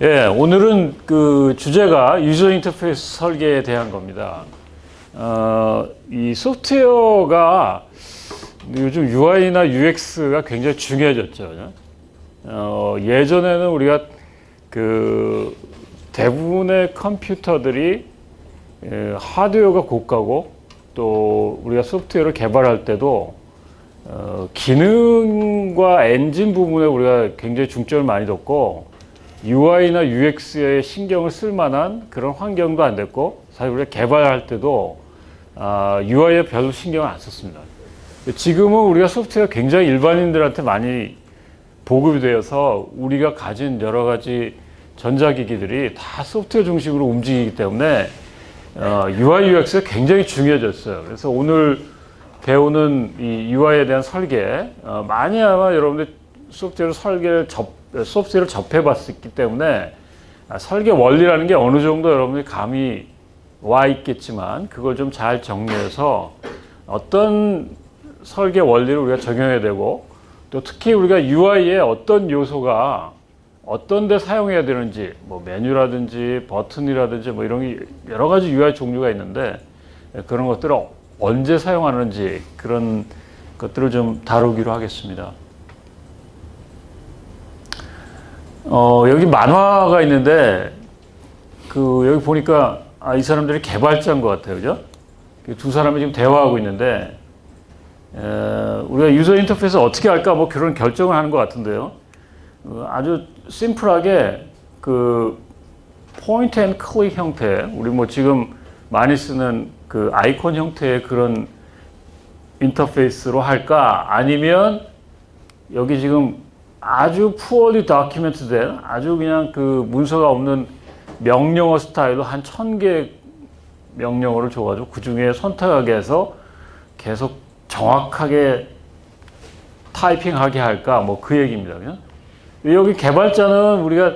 예, 오늘은 그 주제가 유저 인터페이스 설계에 대한 겁니다. 이 소프트웨어가 요즘 UI나 UX가 굉장히 중요해졌죠. 예전에는 우리가 그 대부분의 컴퓨터들이 하드웨어가 고가고 또 우리가 소프트웨어를 개발할 때도 기능과 엔진 부분에 우리가 굉장히 중점을 많이 뒀고 UI나 UX에 신경을 쓸 만한 그런 환경도 안 됐고 사실 우리가 개발할 때도 UI에 별로 신경을 안 썼습니다. 지금은 우리가 소프트웨어 굉장히 일반인들한테 많이 보급이 되어서 우리가 가진 여러 가지 전자기기들이 다 소프트웨어 중심으로 움직이기 때문에 UI, UX가 굉장히 중요해졌어요. 그래서 오늘 배우는 이 UI에 대한 설계, 많이 아마 여러분들 소프트웨어를 접해봤기 때문에 설계 원리라는 게 어느 정도 여러분들이 감이 와 있겠지만 그걸 좀 잘 정리해서 어떤 설계 원리를 우리가 적용해야 되고 또 특히 우리가 UI에 어떤 요소가 어떤 데 사용해야 되는지 뭐 메뉴라든지 버튼이라든지 뭐 이런 게 여러 가지 UI 종류가 있는데 그런 것들을 언제 사용하는지 그런 것들을 좀 다루기로 하겠습니다. 여기 만화가 있는데 여기 보니까 이 사람들이 개발자인 것 같아요. 그죠? 두 사람이 지금 대화하고 있는데 우리가 유저 인터페이스 어떻게 할까 뭐 그런 결정을 하는 것 같은데요. 아주 심플하게 그 포인트 앤 클릭 형태, 우리 뭐 지금 많이 쓰는 그 아이콘 형태의 그런 인터페이스로 할까, 아니면 여기 지금 아주 poorly documented 아주 그냥 그 문서가 없는 명령어 스타일로 한 1000개 명령어를 줘가지고 그 중에 선택하게 해서 계속 정확하게 타이핑하게 할까, 뭐 그 얘기입니다. 그냥 여기 개발자는 우리가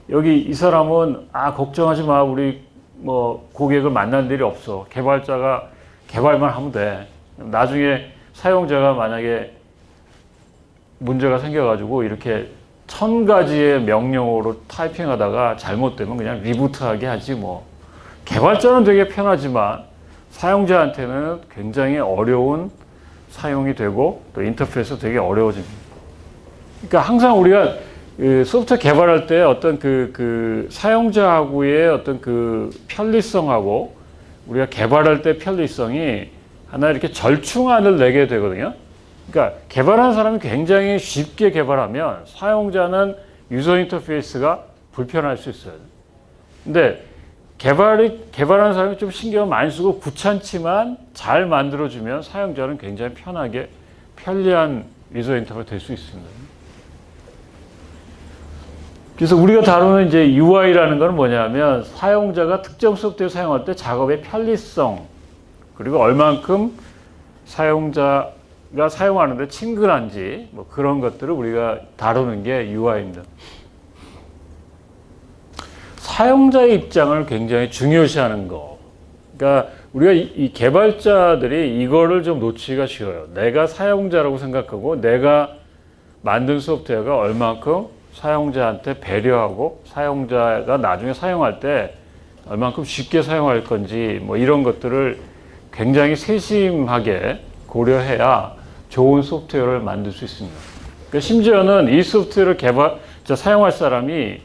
여기 이 사람은 걱정하지 마, 우리 뭐 고객을 만날 일이 없어, 개발자가 개발만 하면 돼, 나중에 사용자가 만약에 문제가 생겨가지고 이렇게 1000가지의 명령어로 타이핑하다가 잘못되면 그냥 리부트하게 하지 뭐. 개발자는 되게 편하지만 사용자한테는 굉장히 어려운 사용이 되고 또 인터페이스가 되게 어려워집니다. 그러니까 항상 우리가 소프트웨어 개발할 때 어떤 그 사용자하고의 어떤 그 편리성하고 우리가 개발할 때 편리성이 하나 이렇게 절충안을 내게 되거든요. 그러니까 개발하는 사람이 굉장히 쉽게 개발하면 사용자는 유저 인터페이스가 불편할 수 있어요. 근데 개발하는 사람이 좀 신경을 많이 쓰고 귀찮지만 잘 만들어주면 사용자는 굉장히 편하게 편리한 유저 인터페이스가 될 수 있습니다. 그래서 우리가 다루는 이제 UI라는 건 뭐냐면 사용자가 특정 소프트웨어 사용할 때 작업의 편리성 그리고 얼만큼 사용자가 사용하는데 친근한지 뭐 그런 것들을 우리가 다루는 게 UI입니다. 사용자의 입장을 굉장히 중요시하는 거. 그러니까 우리가 이 개발자들이 이거를 좀 놓치기가 쉬워요. 내가 사용자라고 생각하고 내가 만든 소프트웨어가 얼만큼 사용자한테 배려하고 사용자가 나중에 사용할 때 얼만큼 쉽게 사용할 건지 뭐 이런 것들을 굉장히 세심하게 고려해야 좋은 소프트웨어를 만들 수 있습니다. 그러니까 심지어는 이 소프트웨어를 사용할 사람이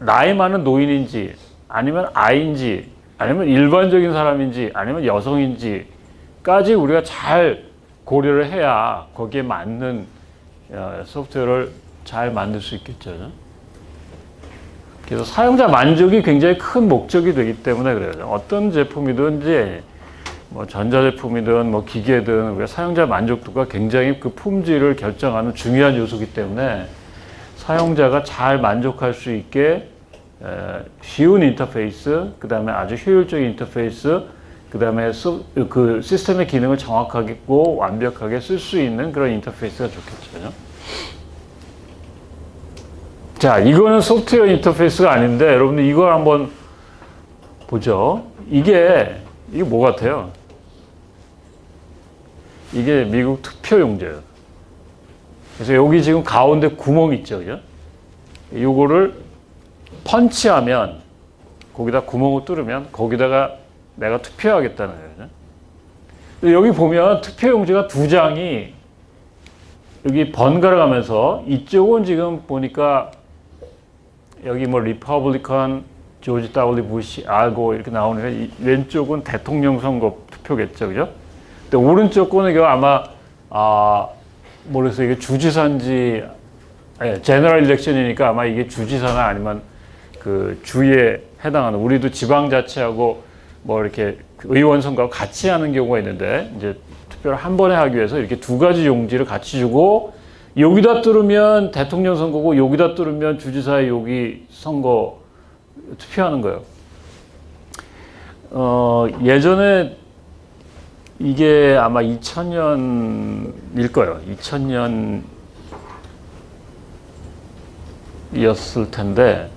나이 많은 노인인지 아니면 아이인지 아니면 일반적인 사람인지 아니면 여성인지까지 우리가 잘 고려를 해야 거기에 맞는 소프트웨어를 잘 만들 수 있겠죠. 그래서 사용자 만족이 굉장히 큰 목적이 되기 때문에 그래요. 어떤 제품이든지 뭐 전자제품이든 뭐 기계든 우리가 사용자 만족도가 굉장히 그 품질을 결정하는 중요한 요소이기 때문에 사용자가 잘 만족할 수 있게 쉬운 인터페이스, 그 다음에 아주 효율적인 인터페이스, 그 다음에 그 시스템의 기능을 정확하게 완벽하게 쓸 수 있는 그런 인터페이스가 좋겠죠. 자, 이거는 소프트웨어 인터페이스가 아닌데 여러분들 이걸 한번 보죠. 이게 뭐 같아요? 이게 미국 투표용지예요. 그래서 여기 지금 가운데 구멍 있죠. 그죠? 요거를 펀치하면 거기다 구멍을 뚫으면 거기다가 내가 투표하겠다는 거예요. 근데 여기 보면 투표용지가 두 장이 여기 번갈아 가면서 이쪽은 지금 보니까 여기 뭐 리퍼블리컨 조지 W 부시 알고 이렇게 나오는데 왼쪽은 대통령 선거 투표겠죠, 그죠? 근데 오른쪽 거는 이거 아마 모르겠어요. 이게 주지사인지 제너럴 일렉션이니까 아마 이게 주지사나 아니면 그 주에 해당하는 우리도 지방자치하고 뭐 이렇게 의원 선거하고 같이 하는 경우가 있는데 이제 투표를 한 번에 하기 위해서 이렇게 두 가지 용지를 같이 주고 여기다 뚫으면 대통령 선거고 여기다 뚫으면 주지사의 여기 선거 투표하는 거예요. 예전에 이게 아마 2000년일 거예요. 2000년이었을 텐데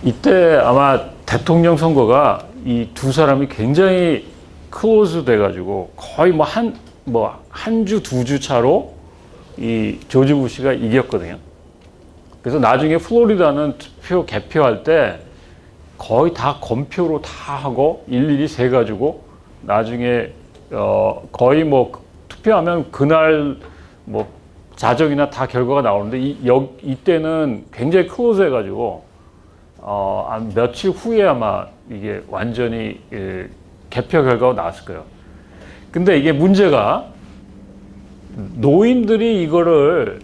이때 아마 대통령 선거가 이 두 사람이 굉장히 클로즈 돼가지고 거의 한 주, 두 주 차로 이 조지 부시가 이겼거든요. 그래서 나중에 플로리다는 투표 개표할 때 거의 다 검표로 다 하고 일일이 세가지고 나중에 거의 뭐 투표하면 그날 뭐 자정이나 다 결과가 나오는데 이때는 굉장히 클로즈 해가지고 한 며칠 후에 아마 이게 완전히 개표 결과가 나왔을 거예요. 근데 이게 문제가 노인들이 이거를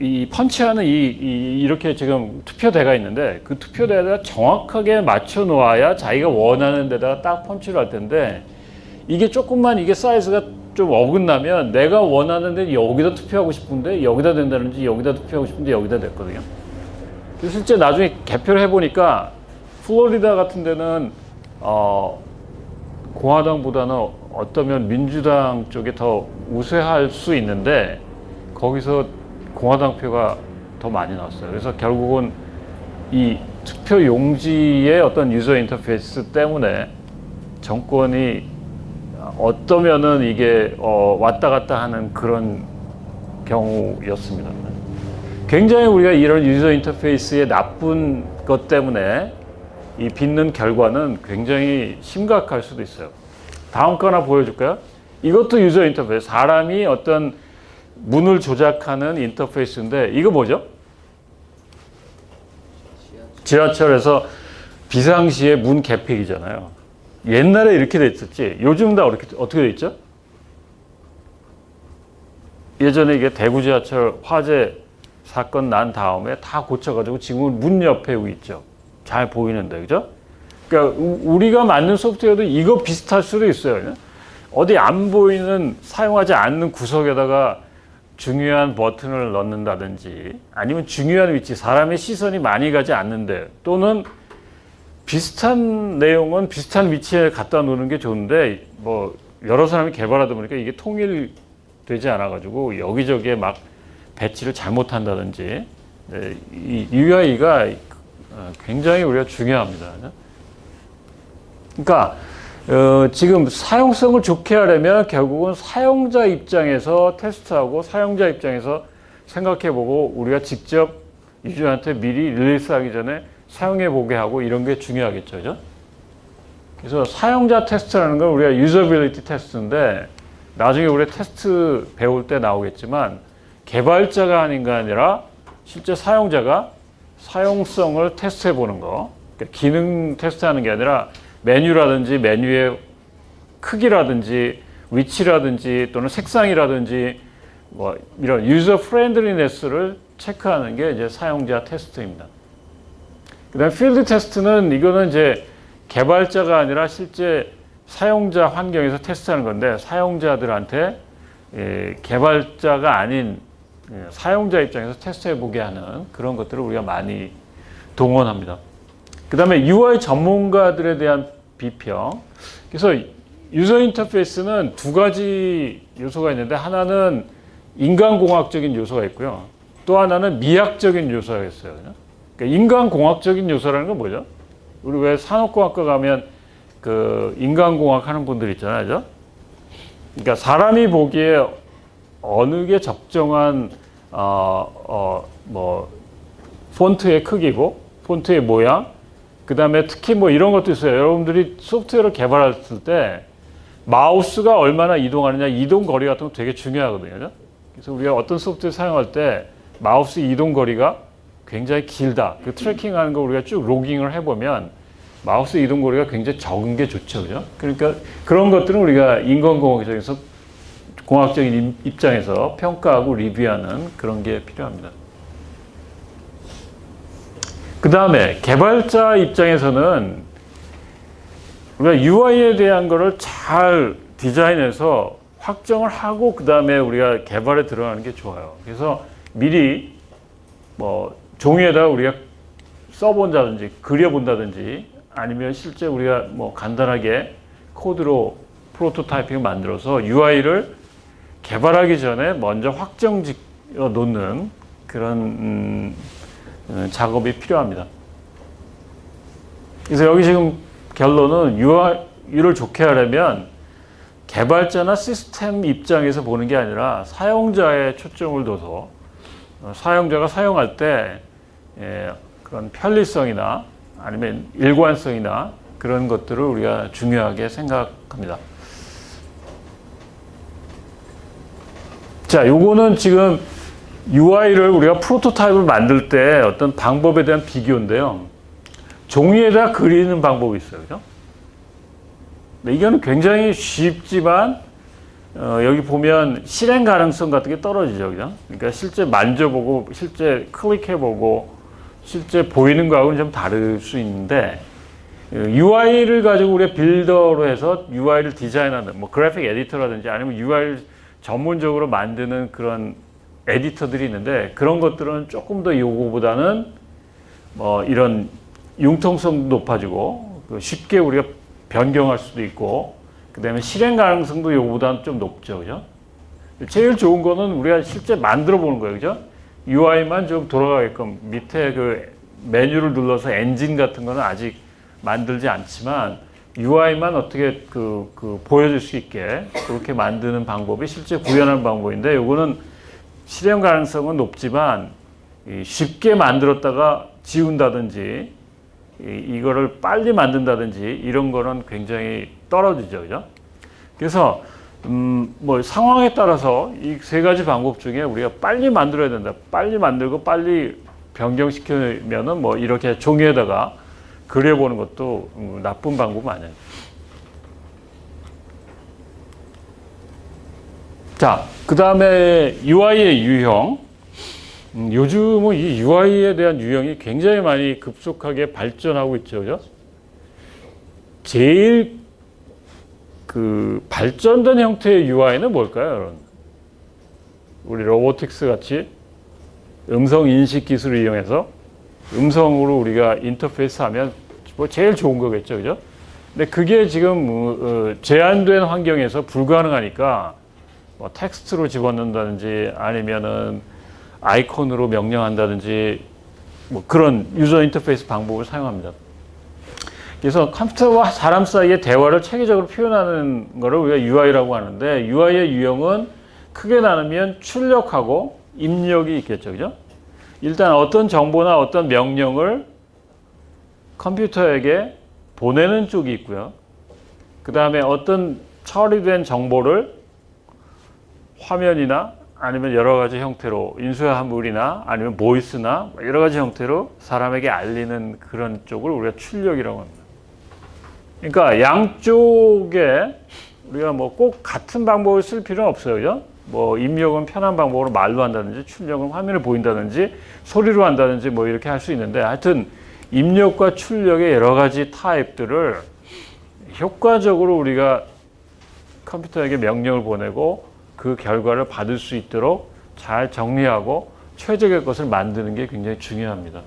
이 펀치하는 이렇게 지금 투표대가 있는데 그 투표대에다 정확하게 맞춰 놓아야 자기가 원하는 데다가 딱 펀치를 할 텐데 이게 조금만 이게 사이즈가 좀 어긋나면 내가 원하는 데 여기다 투표하고 싶은데 여기다 된다든지 여기다 투표하고 싶은데 여기다 됐거든요. 실제 나중에 개표를 해보니까 플로리다 같은 데는 공화당보다는 어떠면 민주당 쪽에 더 우세할 수 있는데 거기서 공화당 표가 더 많이 나왔어요. 그래서 결국은 이 투표 용지의 어떤 유저 인터페이스 때문에 정권이 어떠면은 이게 왔다 갔다 하는 그런 경우였습니다. 굉장히 우리가 이런 유저 인터페이스의 나쁜 것 때문에 이 빚는 결과는 굉장히 심각할 수도 있어요. 다음 거 하나 보여줄까요? 이것도 유저 인터페이스. 사람이 어떤 문을 조작하는 인터페이스인데 이거 뭐죠? 지하철에서 비상시에 문 개폐기잖아요. 옛날에 이렇게 돼 있었지. 요즘 다 어떻게 돼 있죠? 예전에 이게 대구 지하철 화재 사건 난 다음에 다 고쳐가지고 지금은 문 옆에 있죠. 잘 보이는데, 그죠? 그러니까 우리가 만든 소프트웨어도 이거 비슷할 수도 있어요. 어디 안 보이는 사용하지 않는 구석에다가 중요한 버튼을 넣는다든지 아니면 중요한 위치, 사람의 시선이 많이 가지 않는데 또는 비슷한 내용은 비슷한 위치에 갖다 놓는 게 좋은데 뭐 여러 사람이 개발하다 보니까 이게 통일되지 않아가지고 여기저기에 막 배치를 잘못한다든지 이 UI가 굉장히 우리가 중요합니다. 그러니까 지금 사용성을 좋게 하려면 결국은 사용자 입장에서 테스트하고 사용자 입장에서 생각해보고 우리가 직접 유저한테 미리 릴리스하기 전에 사용해보게 하고 이런 게 중요하겠죠. 그죠? 그래서 사용자 테스트라는 건 우리가 유저빌리티 테스트인데 나중에 우리 테스트 배울 때 나오겠지만 개발자가 하는 게 아니라 실제 사용자가 사용성을 테스트해보는 거. 그러니까 기능 테스트하는 게 아니라 메뉴라든지 메뉴의 크기라든지 위치라든지 또는 색상이라든지 뭐 이런 유저 프렌들리네스를 체크하는 게 이제 사용자 테스트입니다. 그다음 필드 테스트는 이거는 이제 개발자가 아니라 실제 사용자 환경에서 테스트하는 건데 사용자들한테 개발자가 아닌 사용자 입장에서 테스트해 보게 하는 그런 것들을 우리가 많이 동원합니다. 그 다음에 UI 전문가들에 대한 비평. 그래서 유저 인터페이스는 두 가지 요소가 있는데 하나는 인간공학적인 요소가 있고요. 또 하나는 미학적인 요소가 있어요. 그러니까 인간공학적인 요소라는 건 뭐죠? 우리 왜 산업공학과 가면 그 인간공학 하는 분들 있잖아요. 그죠? 그러니까 사람이 보기에 어느 게 적정한 뭐 폰트의 크기고 폰트의 모양, 그 다음에 특히 뭐 이런 것도 있어요. 여러분들이 소프트웨어를 개발했을 때 마우스가 얼마나 이동하느냐, 이동 거리 같은 거 되게 중요하거든요. 그래서 우리가 어떤 소프트웨어 사용할 때 마우스 이동 거리가 굉장히 길다. 그 트래킹하는 거 우리가 쭉 로깅을 해보면 마우스 이동 거리가 굉장히 적은 게 좋죠, 그죠? 그러니까 그런 것들은 우리가 인공공학적인 공학적인 입장에서 평가하고 리뷰하는 그런 게 필요합니다. 그 다음에 개발자 입장에서는 우리가 UI에 대한 거를 잘 디자인해서 확정을 하고 그 다음에 우리가 개발에 들어가는 게 좋아요. 그래서 미리 뭐 종이에다가 우리가 써본다든지 그려본다든지 아니면 실제 우리가 뭐 간단하게 코드로 프로토타이핑을 만들어서 UI를 개발하기 전에 먼저 확정지어 놓는 그런 작업이 필요합니다. 그래서 여기 지금 결론은 UI를 좋게 하려면 개발자나 시스템 입장에서 보는 게 아니라 사용자에 초점을 둬서 사용자가 사용할 때 그런 편리성이나 아니면 일관성이나 그런 것들을 우리가 중요하게 생각합니다. 자, 요거는 지금 UI를 우리가 프로토타입을 만들 때 어떤 방법에 대한 비교인데요. 종이에다 그리는 방법이 있어요. 그죠? 이거는 굉장히 쉽지만 여기 보면 실행 가능성 같은 게 떨어지죠. 그죠? 그러니까 실제 만져보고 실제 클릭해보고 실제 보이는 거하고는 좀 다를 수 있는데 UI를 가지고 우리가 빌더로 해서 UI를 디자인하는 뭐 그래픽 에디터라든지 아니면 UI를 전문적으로 만드는 그런 에디터들이 있는데 그런 것들은 조금 더 요거보다는 뭐 이런 융통성도 높아지고 쉽게 우리가 변경할 수도 있고 그 다음에 실행 가능성도 요거보다는 좀 높죠. 그죠? 제일 좋은 거는 우리가 실제 만들어 보는 거예요. 그죠? UI만 좀 돌아가게끔 밑에 그 메뉴를 눌러서 엔진 같은 거는 아직 만들지 않지만 UI만 어떻게 보여줄 수 있게 그렇게 만드는 방법이 실제 구현하는 방법인데 요거는 실행 가능성은 높지만 쉽게 만들었다가 지운다든지 이거를 빨리 만든다든지 이런 거는 굉장히 떨어지죠. 그죠? 그래서 뭐 상황에 따라서 이 세 가지 방법 중에 우리가 빨리 만들어야 된다. 빨리 만들고 빨리 변경시키면은 뭐 이렇게 종이에다가 그려보는 것도 나쁜 방법은 아니에요. 자, 그 다음에 UI의 유형. 요즘은 이 UI에 대한 유형이 굉장히 많이 급속하게 발전하고 있죠. 그죠? 제일 발전된 형태의 UI는 뭘까요, 여러분? 우리 로보틱스 같이 음성 인식 기술을 이용해서 음성으로 우리가 인터페이스 하면 뭐 제일 좋은 거겠죠. 그죠? 근데 그게 지금 제한된 환경에서 불가능하니까 뭐 텍스트로 집어넣는다든지 아니면은 아이콘으로 명령한다든지 뭐 그런 유저 인터페이스 방법을 사용합니다. 그래서 컴퓨터와 사람 사이의 대화를 체계적으로 표현하는 것을 우리가 UI라고 하는데 UI의 유형은 크게 나누면 출력하고 입력이 있겠죠. 그죠? 일단 어떤 정보나 어떤 명령을 컴퓨터에게 보내는 쪽이 있고요. 그 다음에 어떤 처리된 정보를 화면이나 아니면 여러 가지 형태로 인수화물이나 아니면 보이스나 여러 가지 형태로 사람에게 알리는 그런 쪽을 우리가 출력이라고 합니다. 그러니까 양쪽에 우리가 뭐 꼭 같은 방법을 쓸 필요는 없어요. 그죠? 뭐 입력은 편한 방법으로 말로 한다든지 출력은 화면에 보인다든지 소리로 한다든지 뭐 이렇게 할 수 있는데 하여튼 입력과 출력의 여러 가지 타입들을 효과적으로 우리가 컴퓨터에게 명령을 보내고 그 결과를 받을 수 있도록 잘 정리하고 최적의 것을 만드는 게 굉장히 중요합니다.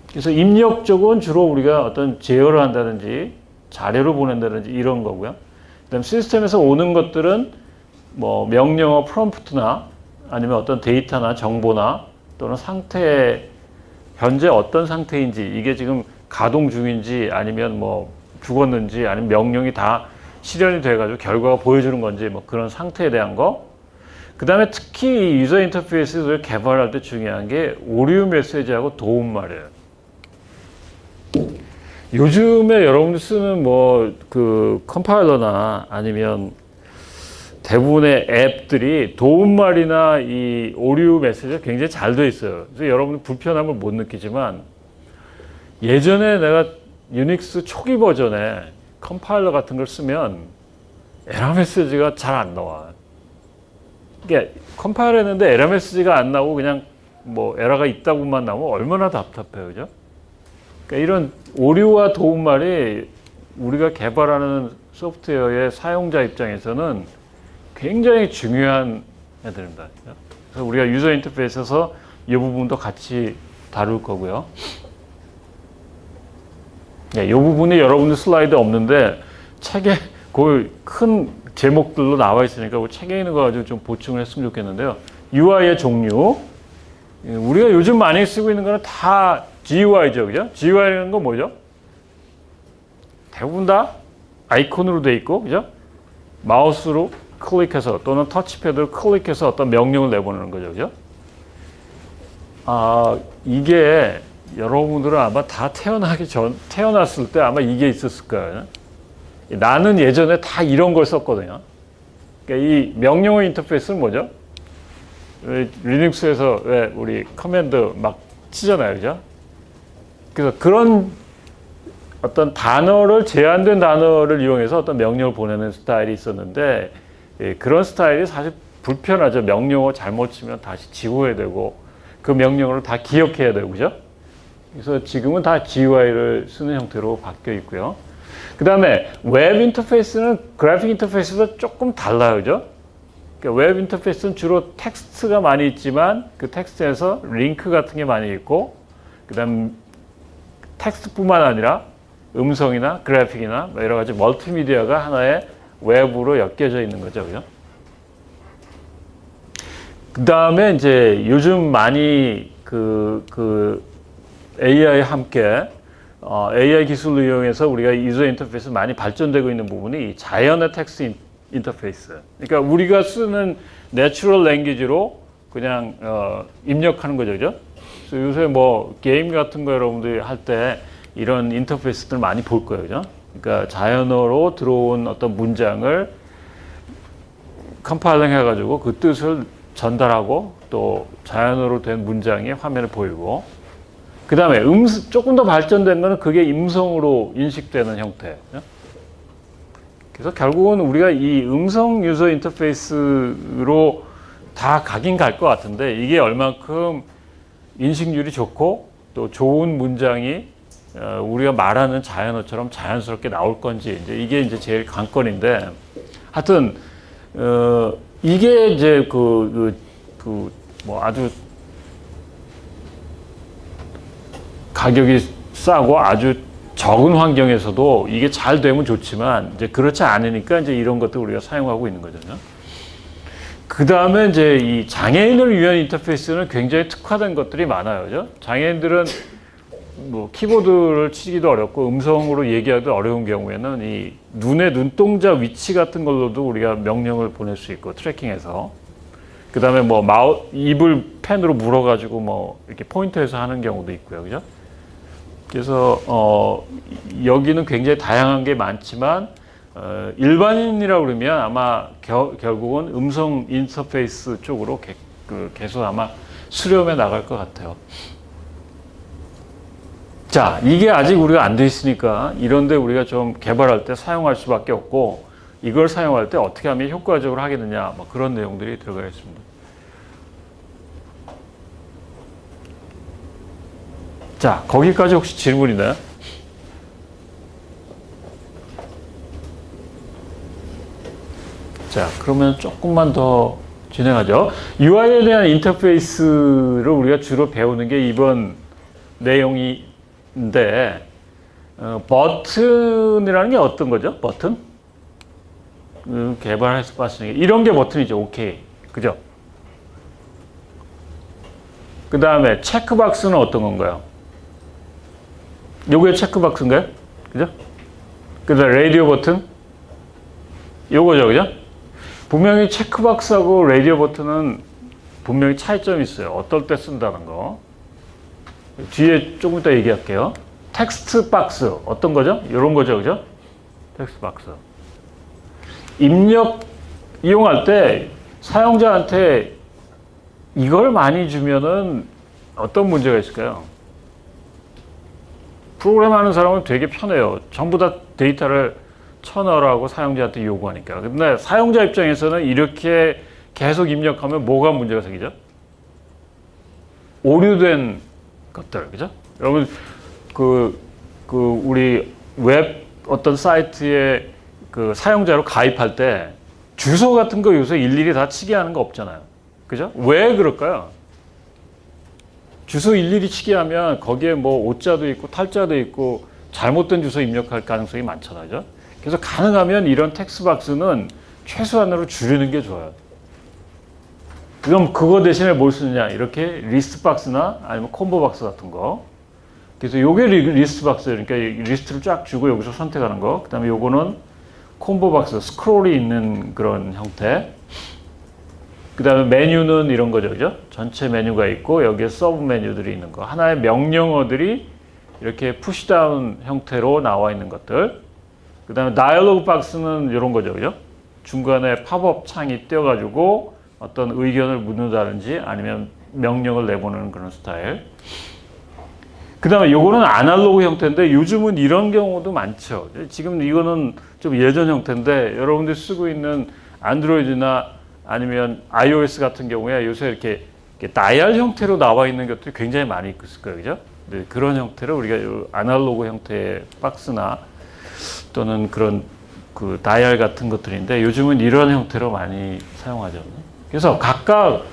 그래서 입력 쪽은 주로 우리가 어떤 제어를 한다든지 자료를 보낸다든지 이런 거고요. 그다음 시스템에서 오는 것들은 뭐 명령어 프롬프트나 아니면 어떤 데이터나 정보나 또는 상태 현재 어떤 상태인지 이게 지금 가동 중인지 아니면 뭐 죽었는지 아니면 명령이 다 실현이 돼가지고 결과가 보여주는 건지 뭐 그런 상태에 대한 거. 그 다음에 특히 유저 인터페이스를 개발할 때 중요한 게 오류 메시지하고 도움말이에요. 요즘에 여러분들 쓰는 뭐 그 컴파일러나 아니면 대부분의 앱들이 도움말이나 이 오류 메시지가 굉장히 잘 돼 있어요. 그래서 여러분들 불편함을 못 느끼지만 예전에 내가 유닉스 초기 버전에 컴파일러 같은 걸 쓰면 에러 메시지가 잘 안 나와. 이게 컴파일러 했는데 에러 메시지가 안 나오고 그냥 뭐 에러가 있다고만 나오면 얼마나 답답해요. 그죠? 그러니까 이런 오류와 도움말이 우리가 개발하는 소프트웨어의 사용자 입장에서는 굉장히 중요한 애들입니다. 그래서 우리가 유저 인터페이스에서 이 부분도 같이 다룰 거고요. 네, 이 부분이 여러분들 슬라이드 없는데 책에 그 큰 제목들로 나와 있으니까 그 책에 있는 거 가지고 좀 보충을 했으면 좋겠는데요. UI의 종류. 우리가 요즘 많이 쓰고 있는 거는 다 GUI죠. 그죠? GUI라는 건 뭐죠? 대부분 다 아이콘으로 돼 있고, 그죠? 마우스로 클릭해서 또는 터치패드로 클릭해서 어떤 명령을 내보내는 거죠. 그죠? 이게 여러분들은 아마 다 태어났을 때 아마 이게 있었을 거예요. 나는 예전에 다 이런 걸 썼거든요. 그러니까 이 명령어 인터페이스는 뭐죠? 리눅스에서 왜 우리 커맨드 막 치잖아요. 그죠? 그래서 그런 어떤 단어를, 제한된 단어를 이용해서 어떤 명령을 보내는 스타일이 있었는데, 그런 스타일이 사실 불편하죠. 명령어 잘못 치면 다시 지워야 되고, 그 명령어를 다 기억해야 되고, 그죠? 그래서 지금은 다 GUI를 쓰는 형태로 바뀌어 있고요. 그 다음에 웹 인터페이스는 그래픽 인터페이스도 조금 달라요. 그죠? 그러니까 웹 인터페이스는 주로 텍스트가 많이 있지만 그 텍스트에서 링크 같은 게 많이 있고, 그 다음 텍스트뿐만 아니라 음성이나 그래픽이나 여러 가지 멀티미디어가 하나의 웹으로 엮여져 있는 거죠. 그죠? 그 다음에 이제 요즘 많이 AI와 함께 AI 기술을 이용해서 우리가 유저 인터페이스 많이 발전되고 있는 부분이 자연의 텍스트 인터페이스. 그러니까 우리가 쓰는 내추럴 랭귀지로 그냥 입력하는 거죠. 그죠? 그래서 요새 뭐 게임 같은 거 여러분들이 할 때 이런 인터페이스들 많이 볼 거예요. 그죠? 그러니까 자연어로 들어온 어떤 문장을 컴파일링 해가지고 그 뜻을 전달하고 또 자연어로 된 문장이 화면에 보이고, 그 다음에 조금 더 발전된 거는 그게 음성으로 인식되는 형태. 그래서 결국은 우리가 이 음성 유저 인터페이스로 다 가긴 갈 것 같은데, 이게 얼만큼 인식률이 좋고 또 좋은 문장이 우리가 말하는 자연어처럼 자연스럽게 나올 건지, 이게 이제 제일 관건인데, 하여튼 이게 이제 뭐 아주 가격이 싸고 아주 적은 환경에서도 이게 잘 되면 좋지만, 이제 그렇지 않으니까 이제 이런 것도 우리가 사용하고 있는 거잖아요. 그 다음에 이제 이 장애인을 위한 인터페이스는 굉장히 특화된 것들이 많아요. 그죠? 장애인들은 뭐 키보드를 치기도 어렵고 음성으로 얘기하기도 어려운 경우에는 이 눈의 눈동자 위치 같은 걸로도 우리가 명령을 보낼 수 있고, 트래킹해서. 그 다음에 뭐 입을 펜으로 물어가지고 뭐 이렇게 포인트해서 하는 경우도 있고요. 그죠? 그래서 여기는 굉장히 다양한 게 많지만 일반인이라고 그러면 아마 결국은 음성 인터페이스 쪽으로 계속 아마 수렴해 나갈 것 같아요. 자, 이게 아직 우리가 안 돼 있으니까 이런데 우리가 좀 개발할 때 사용할 수밖에 없고, 이걸 사용할 때 어떻게 하면 효과적으로 하겠느냐, 뭐 그런 내용들이 들어가 있습니다. 자, 거기까지 혹시 질문 있나요? 자, 그러면 조금만 더 진행하죠. UI에 대한 인터페이스를 우리가 주로 배우는 게 이번 내용인데, 버튼이라는 게 어떤 거죠? 버튼? 개발해서 봤으니까 이런 게 버튼이죠. 오케이. 그죠? 그 다음에 체크박스는 어떤 건가요? 요게 체크박스인가요? 그죠? 그 다음에 라디오 버튼? 요거죠. 그죠? 분명히 체크박스하고 라디오 버튼은 분명히 차이점이 있어요. 어떨 때 쓴다는 거. 뒤에 조금 이따 얘기할게요. 텍스트 박스 어떤 거죠? 이런 거죠, 그죠? 텍스트 박스. 입력 이용할 때 사용자한테 이걸 많이 주면은 어떤 문제가 있을까요? 프로그램 하는 사람은 되게 편해요. 전부 다 데이터를 쳐넣으라고 사용자한테 요구하니까. 근데 사용자 입장에서는 이렇게 계속 입력하면 뭐가 문제가 생기죠? 오류된 것들, 그죠? 여러분, 우리 웹 어떤 사이트에 그 사용자로 가입할 때 주소 같은 거 요새 일일이 다 치게 하는 거 없잖아요. 그죠? 왜 그럴까요? 주소 일일이 치게 하면 거기에 뭐 오자도 있고 탈자도 있고 잘못된 주소 입력할 가능성이 많잖아요. 그죠? 그래서 가능하면 이런 텍스트박스는 최소한으로 줄이는 게 좋아요. 그럼 그거 대신에 뭘 쓰느냐? 이렇게 리스트박스나 아니면 콤보박스 같은 거. 그래서 요게 리스트박스, 그러니까 리스트를 쫙 주고 여기서 선택하는 거. 그 다음에 요거는 콤보박스, 스크롤이 있는 그런 형태. 그 다음에 메뉴는 이런 거죠, 그죠? 전체 메뉴가 있고 여기에 서브 메뉴들이 있는 거. 하나의 명령어들이 이렇게 푸시다운 형태로 나와 있는 것들. 그 다음에 다이얼로그 박스는 이런 거죠, 그죠? 중간에 팝업 창이 띄어가지고 어떤 의견을 묻는다든지 아니면 명령을 내보내는 그런 스타일. 그 다음에 요거는 아날로그 형태인데 요즘은 이런 경우도 많죠. 지금 이거는 좀 예전 형태인데 여러분들이 쓰고 있는 안드로이드나 아니면 iOS 같은 경우에 요새 이렇게 다이얼 형태로 나와 있는 것들이 굉장히 많이 있을 거예요. 그죠? 네, 그런 형태로 우리가 아날로그 형태의 박스나 또는 그런 그 다이얼 같은 것들인데 요즘은 이런 형태로 많이 사용하죠. 그래서 각각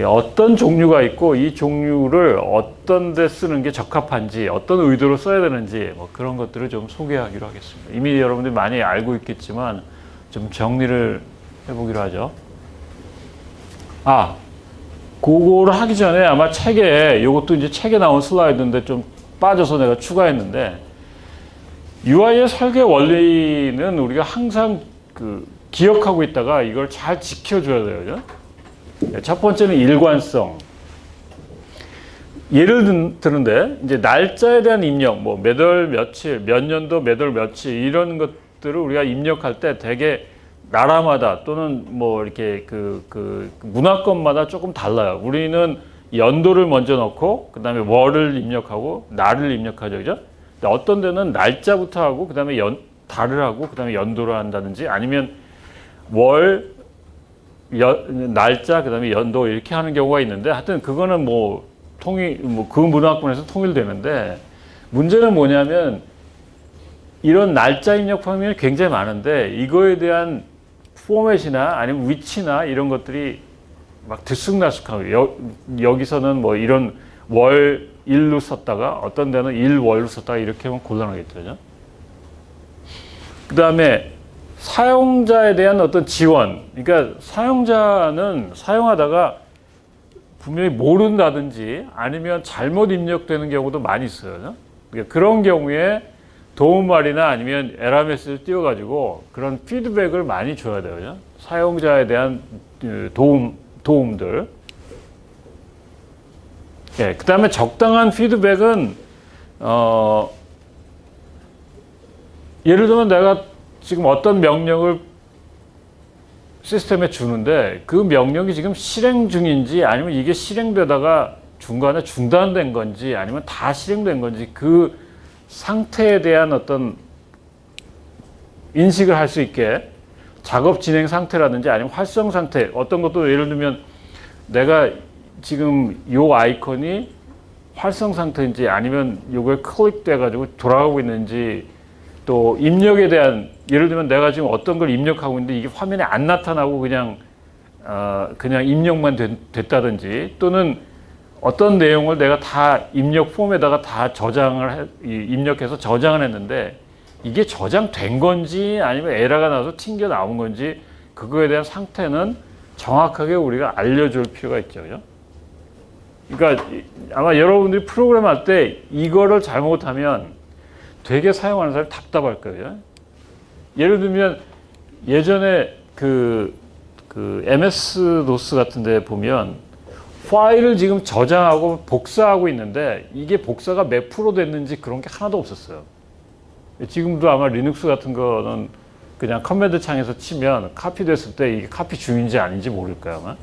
어떤 종류가 있고 이 종류를 어떤 데 쓰는 게 적합한지 어떤 의도로 써야 되는지 뭐 그런 것들을 좀 소개하기로 하겠습니다. 이미 여러분들이 많이 알고 있겠지만 좀 정리를 해보기로 하죠. 그거를 하기 전에 아마 책에 이것도 이제 책에 나온 슬라이드인데 좀 빠져서 내가 추가했는데 UI의 설계 원리는 우리가 항상 기억하고 있다가 이걸 잘 지켜줘야 돼요. 그죠? 첫 번째는 일관성. 예를 드는데 이제 날짜에 대한 입력, 뭐 몇 월 며칠, 몇 년도 몇 월 며칠 이런 것들을 우리가 입력할 때 되게 나라마다 또는 뭐 이렇게 그 문화권마다 조금 달라요. 우리는 연도를 먼저 넣고 그 다음에 월을 입력하고 날을 입력하죠, 그죠? 근데 어떤 데는 날짜부터 하고 그 다음에 달을 하고 그 다음에 연도를 한다든지 아니면 날짜 그 다음에 연도 이렇게 하는 경우가 있는데 하여튼 그거는 그 문화권에서 통일되는데 문제는 뭐냐면 이런 날짜 입력方面이 굉장히 많은데 이거에 대한 포맷이나 아니면 위치나 이런 것들이 막 들쑥날쑥하고 여기서는 뭐 이런 월 일로 썼다가 어떤 데는 일월로 썼다가 이렇게 하면 곤란하겠죠. 그 다음에 사용자에 대한 어떤 지원, 그러니까 사용자는 사용하다가 분명히 모른다든지 아니면 잘못 입력되는 경우도 많이 있어요. 그러니까 그런 경우에 도움말이나 아니면 에러 메시지를 띄워가지고 그런 피드백을 많이 줘야 돼요. 그죠? 사용자에 대한 도움들. 예, 그 다음에 적당한 피드백은, 예를 들면 내가 지금 어떤 명령을 시스템에 주는데 그 명령이 지금 실행 중인지 아니면 이게 실행되다가 중간에 중단된 건지 아니면 다 실행된 건지 그 상태에 대한 어떤 인식을 할 수 있게 작업 진행 상태라든지 아니면 활성 상태 어떤 것도 예를 들면 내가 지금 요 아이콘이 활성 상태인지 아니면 요거에 클릭돼 가지고 돌아가고 있는지 또 입력에 대한 예를 들면 내가 지금 어떤 걸 입력하고 있는데 이게 화면에 안 나타나고 그냥 입력만 됐다든지 또는 어떤 내용을 내가 다 입력 폼에다가 다 입력해서 저장을 했는데 이게 저장된 건지 아니면 에러가 나서 튕겨 나온 건지 그거에 대한 상태는 정확하게 우리가 알려줄 필요가 있죠. 그죠? 그러니까 아마 여러분들이 프로그램 할 때 이거를 잘못하면 되게 사용하는 사람이 답답할 거예요. 예를 들면 예전에 MS 도스 같은 데 보면 파일을 지금 저장하고 복사하고 있는데 이게 복사가 몇 프로 됐는지 그런 게 하나도 없었어요. 지금도 아마 리눅스 같은 거는 그냥 커맨드 창에서 치면 카피 됐을 때 이게 카피 중인지 아닌지 모를 거야 아마.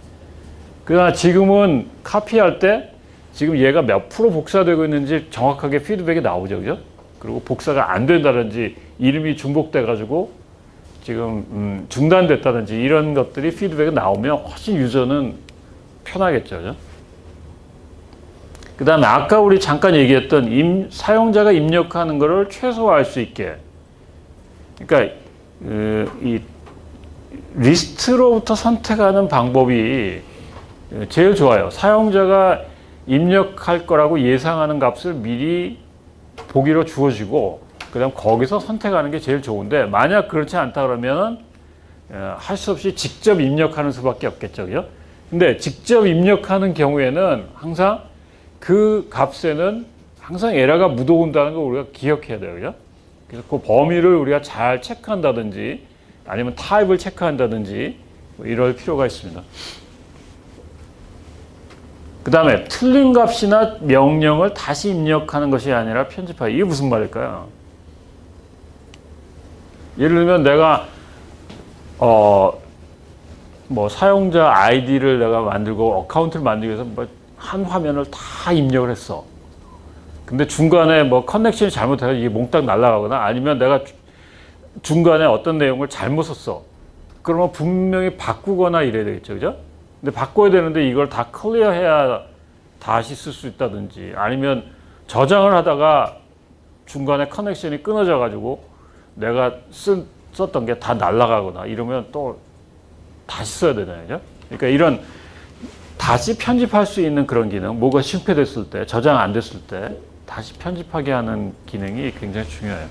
그러나 지금은 카피할 때 지금 얘가 몇 프로 복사되고 있는지 정확하게 피드백이 나오죠, 그죠? 그리고 복사가 안 된다든지 이름이 중복돼 가지고 지금 중단됐다든지 이런 것들이 피드백이 나오면 훨씬 유저는 편하겠죠, 그죠? 그 다음에 아까 우리 잠깐 얘기했던 사용자가 입력하는 것을 최소화할 수 있게, 그러니까 이 리스트로부터 선택하는 방법이 제일 좋아요. 사용자가 입력할 거라고 예상하는 값을 미리 보기로 주어지고 그 다음 거기서 선택하는 게 제일 좋은데, 만약 그렇지 않다 그러면 할 수 없이 직접 입력하는 수밖에 없겠죠, 그죠? 근데 직접 입력하는 경우에는 항상 그 값에는 항상 에러가 묻어온다는 걸 우리가 기억해야 돼요, 그죠? 그래서 그 범위를 우리가 잘 체크한다든지 아니면 타입을 체크한다든지 뭐 이럴 필요가 있습니다. 그 다음에 틀린 값이나 명령을 다시 입력하는 것이 아니라 편집하기. 이게 무슨 말일까요? 예를 들면 내가 뭐 사용자 아이디를 내가 만들고 어카운트를 만들기 위해서 뭐 한 화면을 다 입력을 했어. 근데 중간에 뭐 커넥션이 잘못해서 이게 몽땅 날아가거나 아니면 내가 중간에 어떤 내용을 잘못 썼어. 그러면 분명히 바꾸거나 이래야 되겠죠, 그죠? 근데 바꿔야 되는데 이걸 다 클리어해야 다시 쓸 수 있다든지, 아니면 저장을 하다가 중간에 커넥션이 끊어져 가지고 내가 썼던 게 다 날아가거나 이러면 또 다시 써야 되잖아요, 그죠? 그러니까 이런 다시 편집할 수 있는 그런 기능, 뭐가 실패됐을 때, 저장 안 됐을 때 다시 편집하게 하는 기능이 굉장히 중요해요.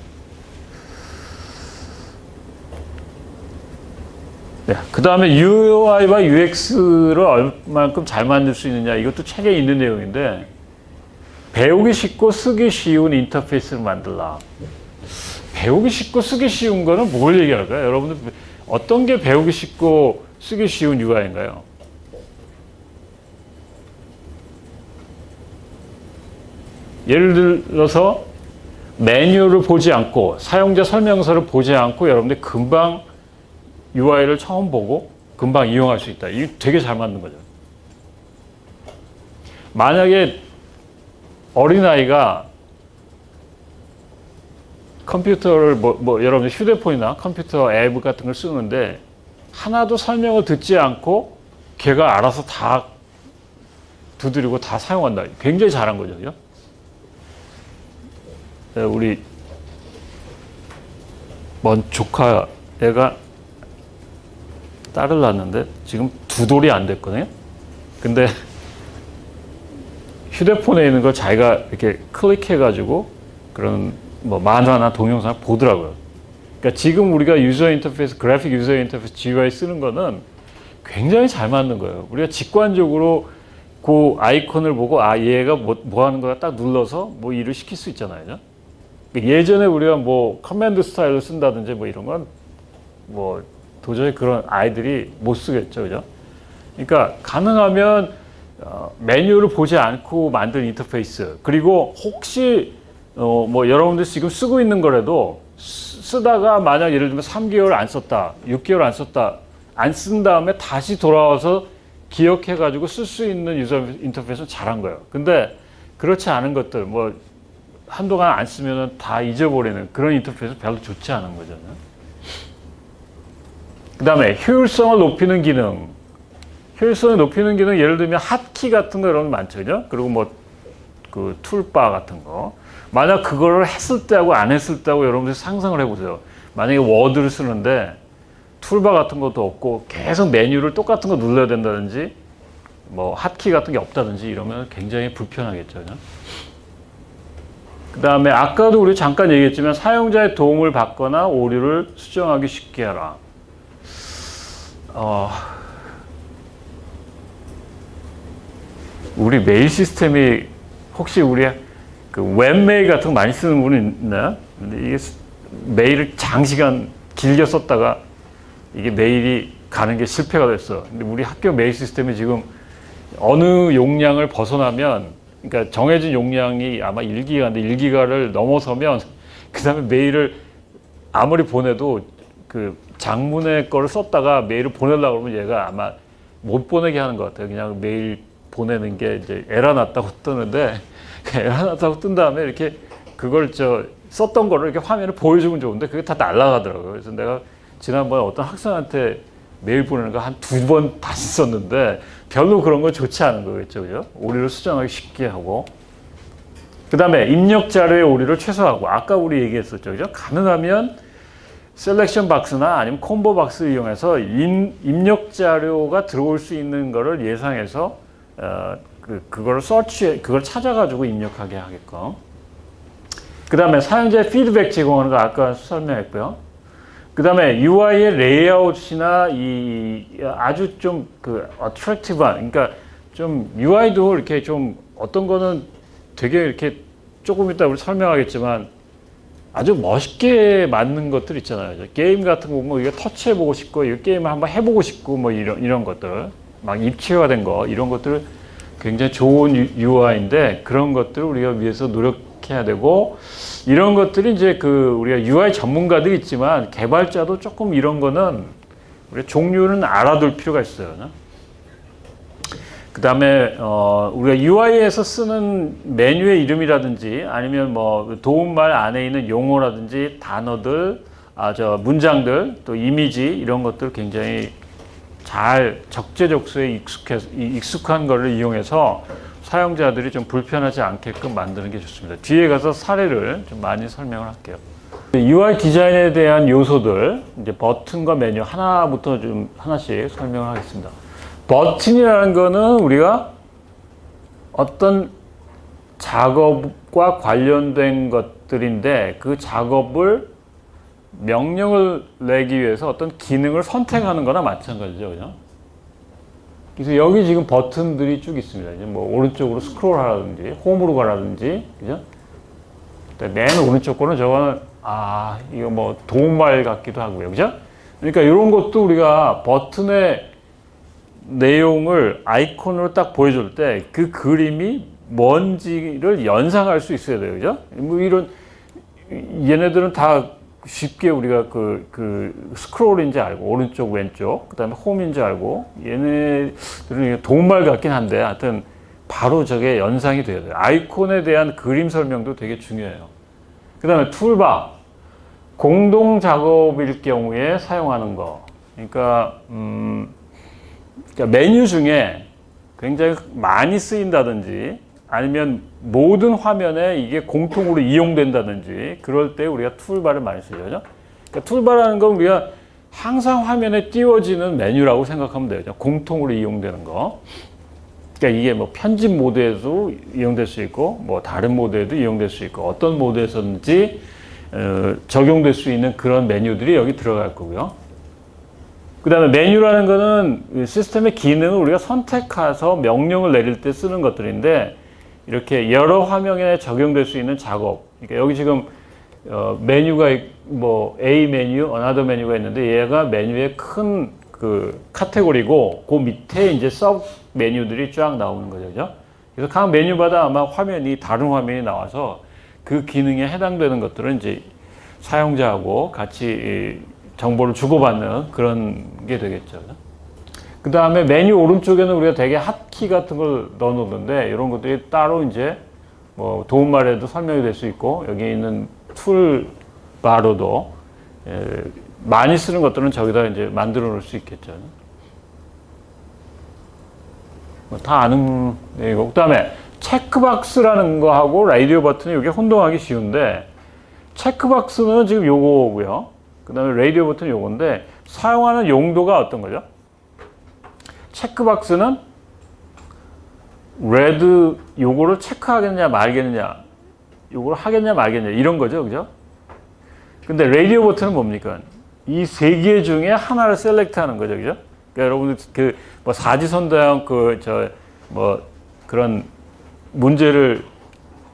네, 그 다음에 UI와 UX를 얼마만큼 잘 만들 수 있느냐, 이것도 책에 있는 내용인데, 배우기 쉽고 쓰기 쉬운 인터페이스를 만들라. 배우기 쉽고 쓰기 쉬운 거는 뭘 얘기할까요? 여러분들 어떤 게 배우기 쉽고 쓰기 쉬운 UI인가요? 예를 들어서 매뉴얼을 보지 않고 사용자 설명서를 보지 않고 여러분들이 금방 UI를 처음 보고 금방 이용할 수 있다. 이게 되게 잘 만든 거죠. 만약에 어린아이가 컴퓨터를 여러분들 휴대폰이나 컴퓨터 앱 같은 걸 쓰는데 하나도 설명을 듣지 않고 걔가 알아서 다 두드리고 다 사용한다. 굉장히 잘한 거죠. 그죠? 우리 먼 조카 애가 딸을 낳았는데 지금 2돌이 안 됐거든요. 근데 휴대폰에 있는 걸 자기가 이렇게 클릭해가지고 그런 뭐 만화나 동영상을 보더라고요. 그러니까 지금 우리가 유저 인터페이스, 그래픽 유저 인터페이스 GUI 쓰는 거는 굉장히 잘 만든 거예요. 우리가 직관적으로 그 아이콘을 보고 아 얘가 뭐 하는 거야 딱 눌러서 뭐 일을 시킬 수 있잖아요. 예전에 우리가 뭐 커맨드 스타일을 쓴다든지 뭐 이런 건 뭐 도저히 그런 아이들이 못 쓰겠죠, 그죠? 그러니까 가능하면 메뉴를 보지 않고 만든 인터페이스, 그리고 혹시 뭐 여러분들 지금 쓰고 있는 거라도 쓰다가 만약 예를 들면 3개월 안 썼다, 6개월 안 썼다, 안 쓴 다음에 다시 돌아와서 기억해 가지고 쓸 수 있는 유저 인터페이스는 잘한 거예요. 근데 그렇지 않은 것들 뭐 한동안 안 쓰면 다 잊어버리는 그런 인터페이스 별로 좋지 않은 거잖아요. 그 다음에 효율성을 높이는 기능. 효율성을 높이는 기능, 예를 들면 핫키 같은 거 여러분 많죠, 그죠? 그리고 뭐 그 툴바 같은 거. 만약 그거를 했을 때하고 안 했을 때하고 여러분들이 상상을 해보세요. 만약에 워드를 쓰는데 툴바 같은 것도 없고 계속 메뉴를 똑같은 거 눌러야 된다든지 뭐 핫키 같은 게 없다든지 이러면 굉장히 불편하겠죠, 그죠? 그 다음에 아까도 우리 잠깐 얘기했지만 사용자의 도움을 받거나 오류를 수정하기 쉽게 하라. 우리 메일 시스템이 혹시 우리 그 웹메일 같은 거 많이 쓰는 분이 있나요? 근데 이게 메일을 장시간 길게 썼다가 이게 메일이 가는 게 실패가 됐어. 근데 우리 학교 메일 시스템이 지금 어느 용량을 벗어나면, 그러니까 정해진 용량이 아마 1기가인데 1기가를 넘어서면 그 다음에 메일을 아무리 보내도 그 장문의 거를 썼다가 메일을 보내려고 그러면 얘가 아마 못 보내게 하는 것 같아요. 그냥 메일 보내는 게 이제 에러 났다고 뜨는데, 에러 났다고 뜬 다음에 이렇게 그걸 썼던 거를 이렇게 화면을 보여주면 좋은데 그게 다 날아가더라고요. 그래서 내가 지난번에 어떤 학생한테 메일 보내는 거 한 2번 다시 썼는데 별로 그런 거 좋지 않은 거겠죠. 그죠? 오류를 수정하기 쉽게 하고. 그 다음에 입력 자료의 오류를 최소화하고, 아까 우리 얘기했었죠. 그죠? 가능하면 셀렉션 박스나 아니면 콤보 박스 이용해서 입력 자료가 들어올 수 있는 거를 예상해서 그걸 그걸 찾아가지고 입력하게 하게끔. 그 다음에 사용자의 피드백 제공하는 거 아까 설명했고요. 그 다음에 UI의 레이아웃이나 아주 좀 attractive한, 그러니까 좀 UI도 이렇게 좀 어떤 거는 되게 이렇게 조금 이따 우리 설명하겠지만 아주 멋있게 만든 것들 있잖아요. 게임 같은 거 뭐 이거 터치해보고 싶고, 이거 게임을 한번 해보고 싶고, 뭐 이런 것들, 막 입체화된 거, 이런 것들 굉장히 좋은 UI인데 그런 것들을 우리가 위해서 노력해야 되고, 이런 것들이 이제 우리가 UI 전문가들이 있지만 개발자도 조금 이런 거는 우리가 종류는 알아둘 필요가 있어요. 그 다음에 우리가 UI에서 쓰는 메뉴의 이름이라든지 아니면 뭐 도움말 안에 있는 용어라든지 단어들, 문장들, 또 이미지 이런 것들 굉장히 잘 적재적소에 익숙한 거를 이용해서 사용자들이 좀 불편하지 않게끔 만드는 게 좋습니다. 뒤에 가서 사례를 좀 많이 설명을 할게요. UI 디자인에 대한 요소들, 이제 버튼과 메뉴 하나부터 좀 하나씩 설명을 하겠습니다. 버튼이라는 거는 우리가 어떤 작업과 관련된 것들인데 그 작업을 명령을 내기 위해서 어떤 기능을 선택하는 거나 마찬가지죠. 그죠? 그래서 여기 지금 버튼들이 쭉 있습니다. 이제 뭐 오른쪽으로 스크롤 하라든지 홈으로 가라든지, 그죠? 맨 오른쪽 거는 저거는 이거 뭐 도움말 같기도 하고요. 그죠? 그러니까 이런 것도 우리가 버튼의 내용을 아이콘으로 딱 보여줄 때 그 그림이 뭔지를 연상할 수 있어야 돼요. 그죠? 뭐 얘네들은 다 쉽게 우리가 스크롤인지 알고, 오른쪽, 왼쪽, 그 다음에 홈인지 알고, 얘네들은 도움말 같긴 한데, 하여튼, 바로 저게 연상이 돼야 돼요. 아이콘에 대한 그림 설명도 되게 중요해요. 그 다음에 툴바, 공동 작업일 경우에 사용하는 거. 그러니까 메뉴 중에 굉장히 많이 쓰인다든지, 아니면 모든 화면에 이게 공통으로 이용된다든지 그럴 때 우리가 툴바를 많이 쓰죠. 그러니까 툴바라는 건 우리가 항상 화면에 띄워지는 메뉴라고 생각하면 돼요. 공통으로 이용되는 거. 그러니까 이게 뭐 편집 모드에도 이용될 수 있고, 뭐 다른 모드에도 이용될 수 있고, 어떤 모드에서든지 적용될 수 있는 그런 메뉴들이 여기 들어갈 거고요. 그 다음에 메뉴라는 거는 시스템의 기능을 우리가 선택해서 명령을 내릴 때 쓰는 것들인데, 이렇게 여러 화면에 적용될 수 있는 작업. 그러니까 여기 지금 메뉴가 뭐 A 메뉴, another 메뉴가 있는데 얘가 메뉴의 큰 카테고리고 그 밑에 이제 서브 메뉴들이 쫙 나오는 거죠. 그죠? 그래서 각 메뉴마다 아마 다른 화면이 나와서 그 기능에 해당되는 것들은 이제 사용자하고 같이 정보를 주고받는 그런 게 되겠죠. 그 다음에 메뉴 오른쪽에는 우리가 되게 핫키 같은 걸 넣어 놓는데 이런 것들이 따로 이제 뭐 도움말에도 설명이 될 수 있고, 여기 있는 툴바로도 많이 쓰는 것들은 저기다 이제 만들어 놓을 수 있겠죠. 다 아는 내용이고. 그 다음에 체크박스라는 거하고 라디오 버튼이 이게 혼동하기 쉬운데, 체크박스는 지금 요거고요. 그 다음에 라디오 버튼은 요건데, 사용하는 용도가 어떤 거죠? 체크박스는 레드 요거를 체크하겠냐 말겠느냐, 요거를 하겠냐 말겠냐 이런 거죠. 그죠? 근데 라디오 버튼은 뭡니까? 이 세 개 중에 하나를 셀렉트 하는 거죠. 그죠? 그러니까 여러분들 뭐 사지선다형 그런 문제를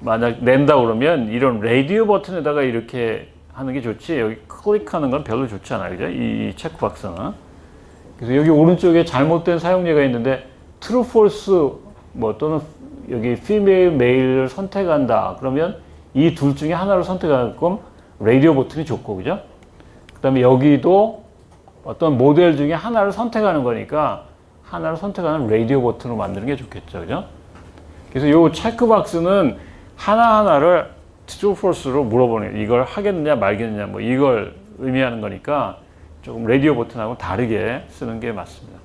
만약 낸다 그러면 이런 라디오 버튼에다가 이렇게 하는 게 좋지, 여기 클릭하는 건 별로 좋지 않아요. 그죠? 이 체크박스는. 그래서 여기 오른쪽에 잘못된 사용 예가 있는데 true, false 뭐 또는 여기 female, male을 선택한다. 그러면 이 둘 중에 하나를 선택할 거면 라디오 버튼이 좋고, 그죠? 그 다음에 여기도 어떤 모델 중에 하나를 선택하는 거니까 하나를 선택하는 라디오 버튼으로 만드는 게 좋겠죠, 그죠? 그래서 요 체크박스는 하나하나를 true, false로 물어보는, 이걸 하겠느냐 말겠느냐 뭐 이걸 의미하는 거니까 조금 라디오 버튼하고 다르게 쓰는 게 맞습니다.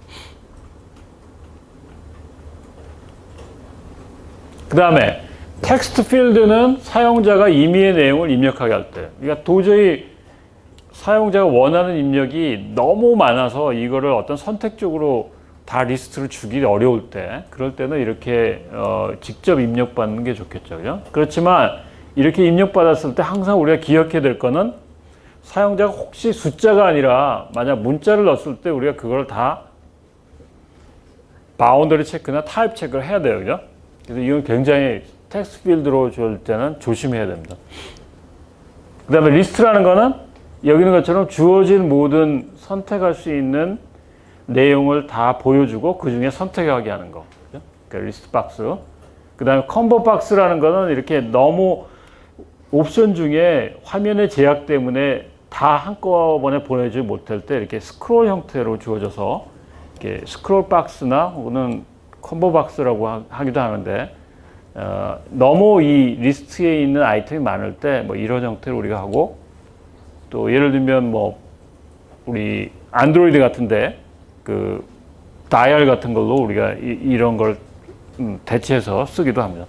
그 다음에 텍스트 필드는 사용자가 임의의 내용을 입력하게 할 때, 그러니까 도저히 사용자가 원하는 입력이 너무 많아서 이거를 어떤 선택적으로 다 리스트를 주기 어려울 때, 그럴 때는 이렇게 직접 입력받는 게 좋겠죠, 그죠? 그렇지만 이렇게 입력받았을 때 항상 우리가 기억해야 될 거는 사용자가 혹시 숫자가 아니라 만약 문자를 넣었을 때 우리가 그걸 다 바운더리 체크나 타입 체크를 해야 돼요, 그죠? 그래서 이건 굉장히 텍스트 필드로 줄 때는 조심해야 됩니다. 그 다음에 리스트라는 거는 여기 있는 것처럼 주어진 모든 선택할 수 있는 내용을 다 보여주고 그 중에 선택하게 하는 거. 그죠? 그러니까 리스트 박스. 그 다음에 컴보 박스라는 거는 이렇게 너무 옵션 중에 화면의 제약 때문에 다 한꺼번에 보내지 못할 때 이렇게 스크롤 형태로 주어져서 이렇게 스크롤 박스나 혹은 컴보 박스라고 하기도 하는데, 너무 이 리스트에 있는 아이템이 많을 때 뭐 이런 형태로 우리가 하고, 또 예를 들면 뭐 우리 안드로이드 같은데 그 다이얼 같은 걸로 우리가 이런 걸 대체해서 쓰기도 합니다.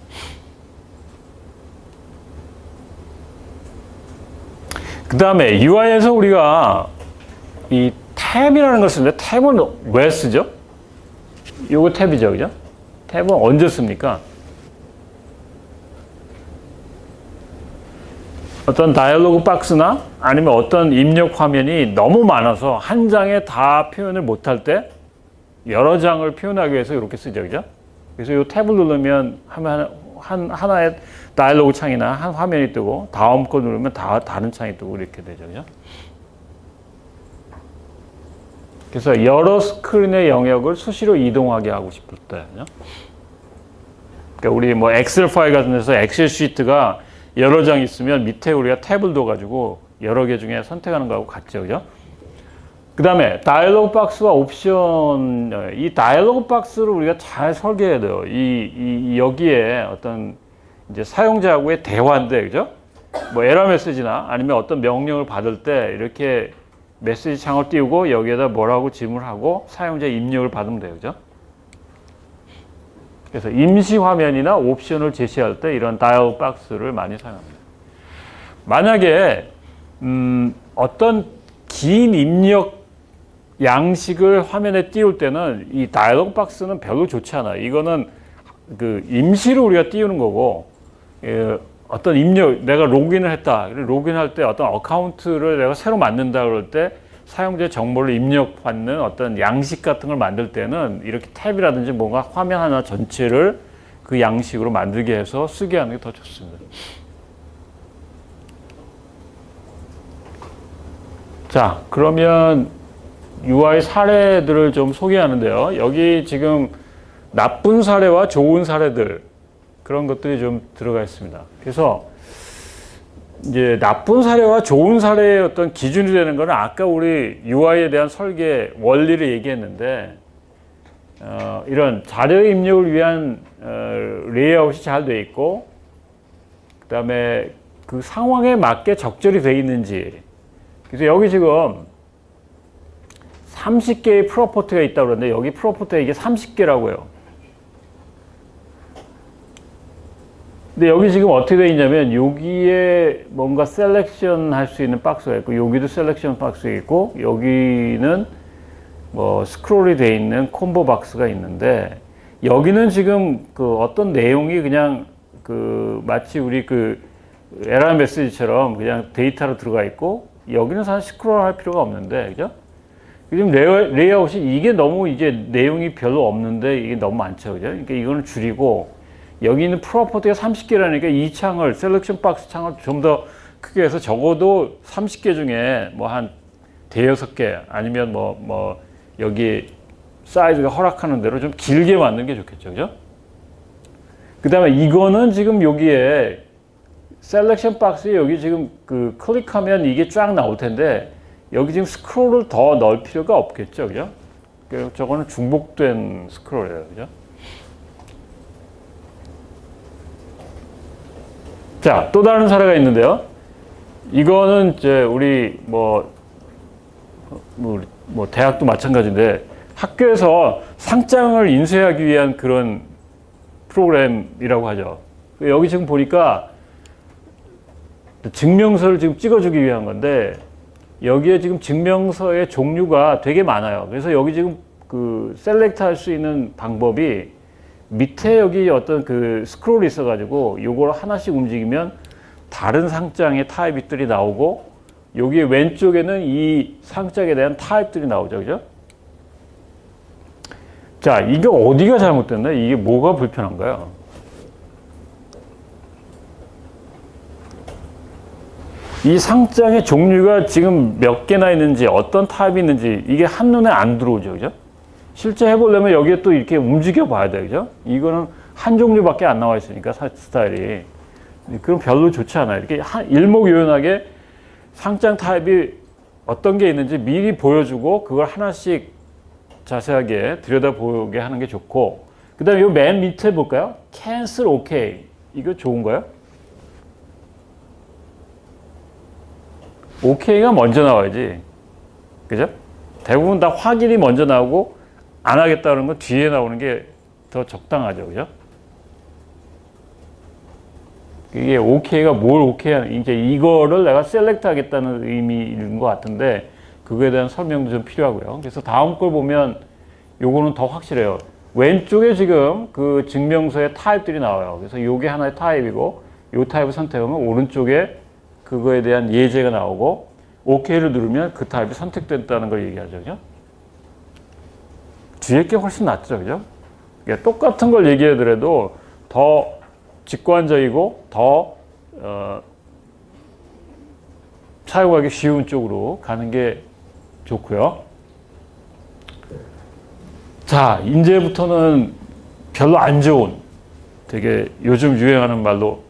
그 다음에 UI에서 우리가 이 탭이라는 걸 쓰는데, 탭은 왜 쓰죠? 요거 탭이죠, 그죠? 탭은 언제 씁니까? 어떤 다이얼로그 박스나 아니면 어떤 입력 화면이 너무 많아서 한 장에 다 표현을 못할 때 여러 장을 표현하기 위해서 이렇게 쓰죠, 그죠? 그래서 이 탭을 누르면 하나의 다이얼로그 창이나 한 화면이 뜨고, 다음 거 누르면 다른 창이 뜨고 이렇게 되죠, 그죠? 그래서 여러 스크린의 영역을 수시로 이동하게 하고 싶을 때, 그죠? 그러니까 우리 뭐 엑셀 파일 같은 데서 엑셀 시트가 여러 장 있으면 밑에 우리가 탭을 둬가지고 여러 개 중에 선택하는 거하고 같죠, 그죠? 그 다음에 다이얼로그 박스와 옵션, 이 다이얼로그 박스를 우리가 잘 설계해야 돼요. 여기에 어떤 이제 사용자하고의 대화인데, 그죠? 뭐 에러 메시지나 아니면 어떤 명령을 받을 때 이렇게 메시지 창을 띄우고 여기에다 뭐라고 질문을 하고 사용자 입력을 받으면 돼요, 그죠? 그래서 임시 화면이나 옵션을 제시할 때 이런 다이얼로그 박스를 많이 사용합니다. 만약에 어떤 긴 입력 양식을 화면에 띄울 때는 이 다이얼로그 박스는 별로 좋지 않아요. 이거는 그 임시로 우리가 띄우는 거고, 어떤 입력, 내가 로그인을 했다. 로그인할 때 어떤 어카운트를 내가 새로 만든다 그럴 때 사용자의 정보를 입력받는 어떤 양식 같은 걸 만들 때는 이렇게 탭이라든지 뭔가 화면 하나 전체를 그 양식으로 만들게 해서 쓰게 하는 게 더 좋습니다. 자, 그러면 UI 사례들을 좀 소개하는데요. 여기 지금 나쁜 사례와 좋은 사례들, 그런 것들이 좀 들어가 있습니다. 그래서 이제 나쁜 사례와 좋은 사례의 어떤 기준이 되는 거는 아까 우리 UI에 대한 설계 원리를 얘기했는데, 이런 자료 입력을 위한 레이아웃이 잘 돼 있고, 그 다음에 그 상황에 맞게 적절히 돼 있는지. 그래서 여기 지금 30개의 프로퍼티가 있다고 그러는데, 여기 프로퍼티가 이게 30개라고요. 근데 여기 지금 어떻게 되어 있냐면, 여기에 뭔가 셀렉션 할 수 있는 박스가 있고, 여기도 셀렉션 박스가 있고, 여기는 뭐 스크롤이 되어 있는 콤보 박스가 있는데, 여기는 지금 그 어떤 내용이 그냥 그 마치 우리 그 에러 메시지처럼 그냥 데이터로 들어가 있고, 여기는 사실 스크롤 할 필요가 없는데, 그죠? 지금 레이아웃이 이게 너무 이제 내용이 별로 없는데 이게 너무 많죠, 그죠? 그러니까 이거는 줄이고, 여기 있는 프로퍼티가 30개라니까 이 창을, 셀렉션 박스 창을 좀 더 크게 해서 적어도 30개 중에 뭐 한 대여섯 개 아니면 뭐 여기 사이즈가 허락하는 대로 좀 길게 만드는 게 좋겠죠. 그죠? 그 다음에 이거는 지금 여기에 셀렉션 박스에 여기 지금 그 클릭하면 이게 쫙 나올 텐데 여기 지금 스크롤을 더 넣을 필요가 없겠죠. 그죠? 저거는 중복된 스크롤이에요. 그죠? 자, 또 다른 사례가 있는데요. 이거는 이제 우리 뭐 대학도 마찬가지인데 학교에서 상장을 인쇄하기 위한 그런 프로그램이라고 하죠. 여기 지금 보니까 증명서를 지금 찍어주기 위한 건데 여기에 지금 증명서의 종류가 되게 많아요. 그래서 여기 지금 그 셀렉트 할 수 있는 방법이 밑에 여기 어떤 그 스크롤이 있어가지고 요걸 하나씩 움직이면 다른 상장의 타입들이 나오고 여기 왼쪽에는 이 상장에 대한 타입들이 나오죠. 그죠? 자, 이게 어디가 잘못됐나? 이게 뭐가 불편한가요? 이 상장의 종류가 지금 몇 개나 있는지 어떤 타입이 있는지 이게 한눈에 안 들어오죠. 그죠? 실제 해보려면 여기에 또 이렇게 움직여 봐야 돼요. 그죠? 이거는 한 종류밖에 안 나와 있으니까 스타일이. 그럼 별로 좋지 않아요. 이렇게 일목요연하게 상장 타입이 어떤 게 있는지 미리 보여주고 그걸 하나씩 자세하게 들여다보게 하는 게 좋고 그 다음에 이 맨 밑에 볼까요? cancel OK. 이거 좋은가요? OK가 먼저 나와야지. 그죠? 대부분 다 확인이 먼저 나오고 안 하겠다는 건 뒤에 나오는 게 더 적당하죠. 그죠? 이게 OK가 뭘 OK 이제 이거를 내가 셀렉트 하겠다는 의미인 것 같은데 그거에 대한 설명도 좀 필요하고요. 그래서 다음 걸 보면 요거는 더 확실해요. 왼쪽에 지금 그 증명서의 타입들이 나와요. 그래서 요게 하나의 타입이고 요 타입을 선택하면 오른쪽에 그거에 대한 예제가 나오고 OK를 누르면 그 타입이 선택됐다는 걸 얘기하죠. 그죠? 뒤에 게 훨씬 낫죠. 그죠? 그러니까 똑같은 걸 얘기하더라도 더 직관적이고 더 사용하기 쉬운 쪽으로 가는 게 좋고요. 자, 이제부터는 별로 안 좋은 되게 요즘 유행하는 말로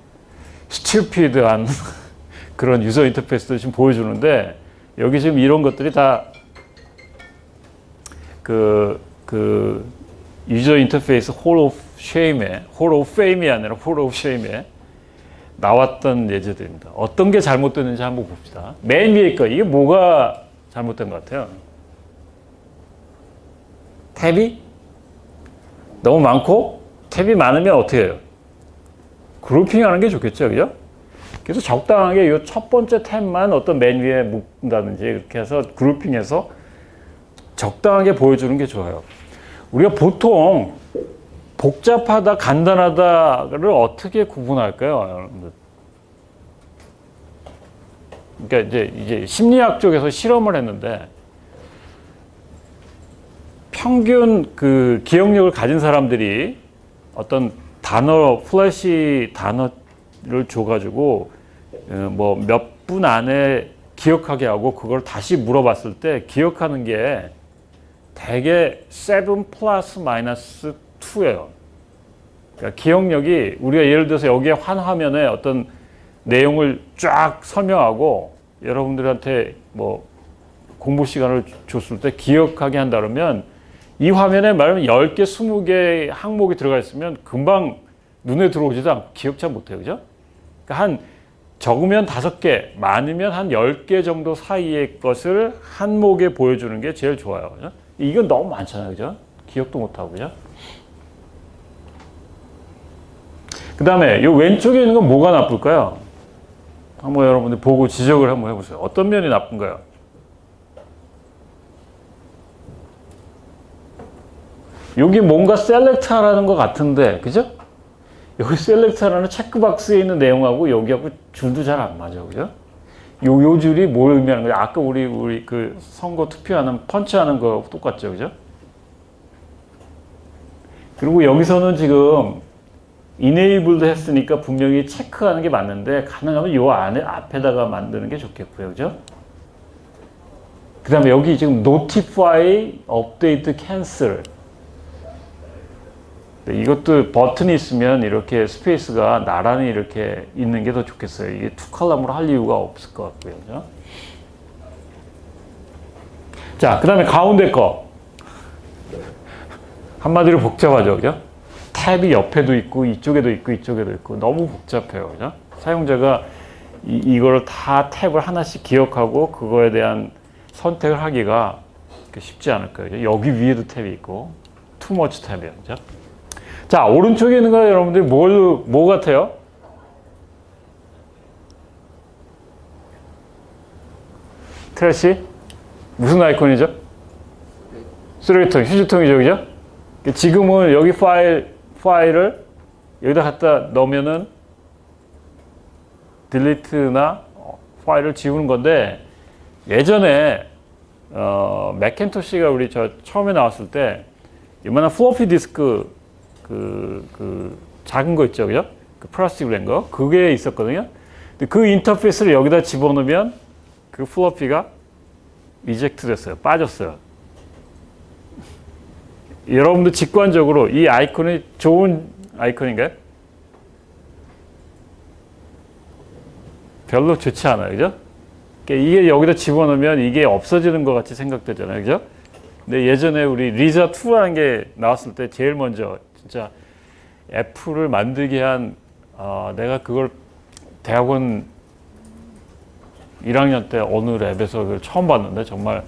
스튜피드한 그런 유저 인터페이스도 지금 보여주는데 여기 지금 이런 것들이 다 그 유저 인터페이스 홀 오브 쉐임에 홀 오브 페임이 아니라 홀 오브 쉐임에 나왔던 예제들입니다. 어떤 게 잘못됐는지 한번 봅시다. 맨 위에 거 이게 뭐가 잘못된 것 같아요? 탭이 너무 많고 탭이 많으면 어떻게 해요? 그룹핑하는 게 좋겠죠, 그죠? 그래서 적당하게 이 첫 번째 탭만 어떤 맨 위에 묶는다든지 이렇게 해서 그룹핑해서 적당하게 보여주는 게 좋아요. 우리가 보통 복잡하다, 간단하다를 어떻게 구분할까요, 여러분들? 그러니까 이제 심리학 쪽에서 실험을 했는데 평균 그 기억력을 가진 사람들이 어떤 단어, 플래시 단어를 줘가지고 뭐 몇 분 안에 기억하게 하고 그걸 다시 물어봤을 때 기억하는 게 대개 7 플러스 마이너스 2예요. 그러니까 기억력이 우리가 예를 들어서 여기에 한 화면에 어떤 내용을 쫙 설명하고 여러분들한테 뭐 공부 시간을 줬을 때 기억하게 한다 그러면 이 화면에 말하면 10개, 20개 항목이 들어가 있으면 금방 눈에 들어오지도 않고 기억 잘 못해요. 그죠? 그러니까 한 적으면 5개, 많으면 한 10개 정도 사이의 것을 한 목에 보여주는 게 제일 좋아요. 그죠? 이건 너무 많잖아요. 그죠? 기억도 못하고. 그죠? 그 다음에 이 왼쪽에 있는 건 뭐가 나쁠까요? 한번 여러분들 보고 지적을 한번 해보세요. 어떤 면이 나쁜가요? 여기 뭔가 셀렉트 하라는 것 같은데, 그죠? 여기 셀렉트 하라는 체크박스에 있는 내용하고 여기하고 줄도 잘 안 맞아, 그죠? 요 줄이 뭘 의미하는 거예요? 아까 우리 그 선거 투표하는, 펀치하는 거 똑같죠, 그죠? 그리고 여기서는 지금 이네이블드 했으니까 분명히 체크하는 게 맞는데 가능하면 요 안에 앞에다가 만드는 게 좋겠고요, 그죠? 그 다음에 여기 지금 notify, update, cancel. 네, 이것도 버튼이 있으면 이렇게 스페이스가 나란히 이렇게 있는 게 더 좋겠어요. 이게 투 컬럼으로 할 이유가 없을 것 같고요. 그죠? 자, 그 다음에 가운데 거. 한마디로 복잡하죠. 그죠? 탭이 옆에도 있고, 이쪽에도 있고, 이쪽에도 있고, 너무 복잡해요. 그죠? 사용자가 이거를 다 탭을 하나씩 기억하고, 그거에 대한 선택을 하기가 쉽지 않을 거예요. 여기 위에도 탭이 있고, too much 탭이에요. 그죠? 자, 오른쪽에 있는 거 여러분들이 뭐 같아요? 트래시? 무슨 아이콘이죠? 쓰레기통, 휴지통이죠, 그죠? 지금은 여기 파일을 여기다 갖다 넣으면은 딜리트나 파일을 지우는 건데, 예전에 맥킨토시가 우리 처음에 나왔을 때 이만한 플로피 디스크 그 작은 거 있죠, 그죠? 그 플라스틱 된 거, 그게 있었거든요. 근데 그 인터페이스를 여기다 집어넣으면 그 플로피가 리젝트 됐어요. 빠졌어요. 여러분도 직관적으로 이 아이콘이 좋은 아이콘인가요? 별로 좋지 않아요, 그죠? 그러니까 이게 여기다 집어넣으면 이게 없어지는 것 같이 생각되잖아요, 그죠? 근데 예전에 우리 리자2라는 게 나왔을 때 제일 먼저 진짜 애플을 만들게 한 내가 그걸 대학원 1학년 때 어느 랩에서 그걸 처음 봤는데 정말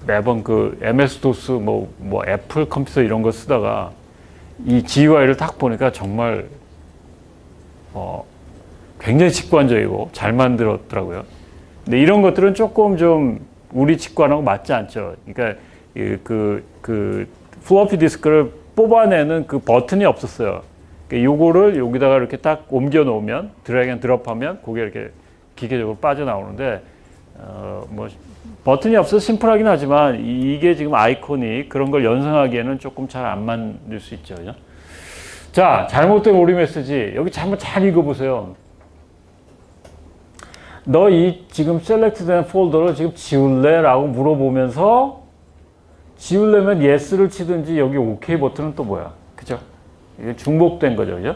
매번 그 MS-DOS 뭐 애플 컴퓨터 이런 거 쓰다가 이 GUI를 딱 보니까 정말 굉장히 직관적이고 잘 만들었더라고요. 근데 이런 것들은 조금 좀 우리 직관하고 맞지 않죠. 그러니까 그 플로피 디스크를 뽑아내는 그 버튼이 없었어요. 그러니까 요거를 여기다가 이렇게 딱 옮겨 놓으면 드래그 앤 드롭하면 그게 이렇게 기계적으로 빠져나오는데 뭐 버튼이 없어서 심플하긴 하지만 이게 지금 아이콘이 그런 걸 연상하기에는 조금 잘 안 만들 수 있죠. 그죠? 자, 잘못된 오류 메시지 여기 한번 잘 읽어보세요. 너 이 지금 셀렉트된 폴더를 지금 지울래? 라고 물어보면서 지우려면 yes를 치든지 여기 OK 버튼은 또 뭐야? 그죠? 이게 중복된 거죠. 그죠?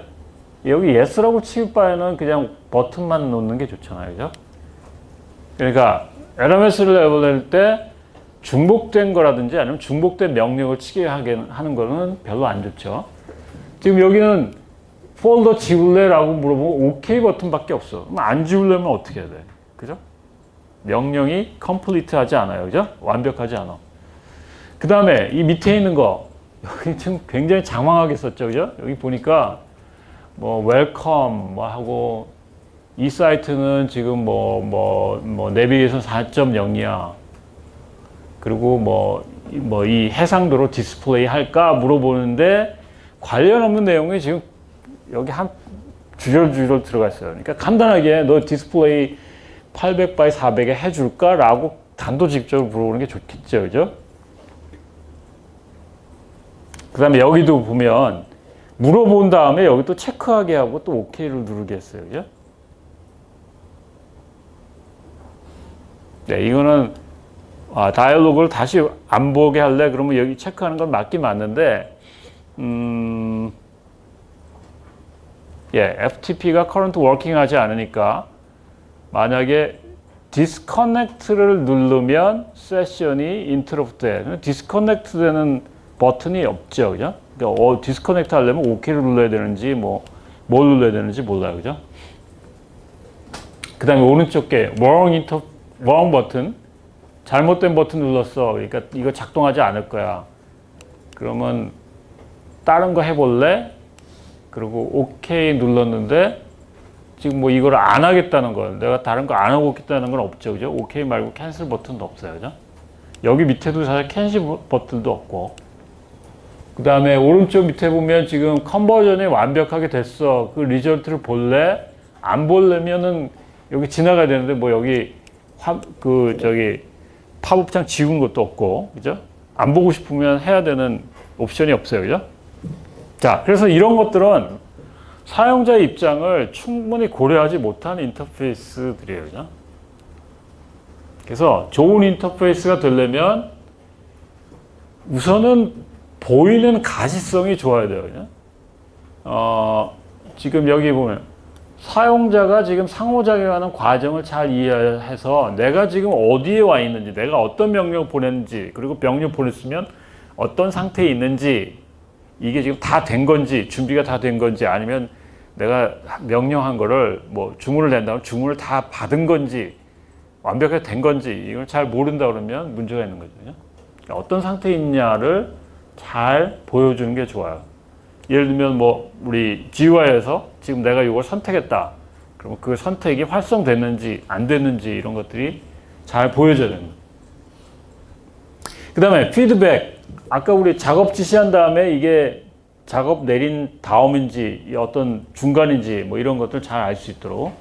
여기 yes라고 칠 바에는 그냥 버튼만 놓는 게 좋잖아요. 그죠? 그러니까 LMS를 내보낼 때 중복된 거라든지 아니면 중복된 명령을 치게 하는 거는 별로 안 좋죠. 지금 여기는 폴더 지울래? 라고 물어보면 OK 버튼밖에 없어. 그럼 안 지우려면 어떻게 해야 돼? 그죠? 명령이 컴플리트 하지 않아요. 그죠? 완벽하지 않아. 그 다음에 이 밑에 있는 거 여기 지금 굉장히 장황하게 썼죠. 그죠? 여기 보니까 뭐 웰컴 뭐 하고 이 사이트는 지금 내비게이션 4.0이야. 그리고 이 해상도로 디스플레이 할까 물어보는데 관련 없는 내용이 지금 여기 한 주절주절 들어가 있어요. 그러니까 간단하게 너 디스플레이 800 x 400에 해줄까? 라고 단도직입적으로 물어보는 게 좋겠죠. 그죠? 그 다음에 여기도 보면 물어본 다음에 여기 또 체크하게 하고 또 OK를 누르게 했어요. 그죠? 네, 이거는 다이얼로그를 다시 안 보게 할래? 그러면 여기 체크하는 건 맞긴 맞는데 FTP가 current working 하지 않으니까 만약에 disconnect를 누르면 세션이 interrupt 돼. disconnect 되는 버튼이 없죠. 그죠? 그러니까 disconnect 하려면 OK를 눌러야 되는지 뭘 눌러야 되는지 몰라요. 그죠? 그 다음에 오른쪽 게 wrong 버튼, 잘못된 버튼 눌렀어. 그러니까 이거 작동하지 않을 거야. 그러면 다른 거 해볼래? 그리고 OK 눌렀는데 지금 뭐 이걸 안 하겠다는 건 내가 다른 거 안 하고 있겠다는 건 없죠. 그죠? OK 말고 캔슬 버튼도 없어요. 그죠? 여기 밑에도 사실 캔슬 버튼도 없고 그 다음에 오른쪽 밑에 보면 지금 컨버전이 완벽하게 됐어. 그 리절트를 볼래? 안 보려면은 여기 지나가야 되는데 뭐 여기 팝업창 지운 것도 없고, 그죠? 안 보고 싶으면 해야 되는 옵션이 없어요. 그죠? 자, 그래서 이런 것들은 사용자의 입장을 충분히 고려하지 못한 인터페이스들이에요. 그죠? 그래서 좋은 인터페이스가 되려면 우선은 보이는 가시성이 좋아야 돼요. 지금 여기 보면 사용자가 지금 상호작용하는 과정을 잘 이해해서 내가 지금 어디에 와 있는지, 내가 어떤 명령을 보냈는지, 그리고 명령 보냈으면 어떤 상태에 있는지, 이게 지금 다 된 건지, 준비가 다 된 건지, 아니면 내가 명령한 거를 뭐 주문을 낸다면 주문을 다 받은 건지, 완벽하게 된 건지, 이걸 잘 모른다 그러면 문제가 있는 거죠. 그러니까 어떤 상태에 있냐를 잘 보여주는 게 좋아요. 예를 들면 뭐 우리 GUI에서 지금 내가 이걸 선택했다. 그러면 그 선택이 활성됐는지 안 됐는지 이런 것들이 잘 보여져야 됩니다. 그 다음에 피드백. 아까 우리 작업 지시한 다음에 이게 작업 내린 다음인지 어떤 중간인지 뭐 이런 것들 잘 알 수 있도록.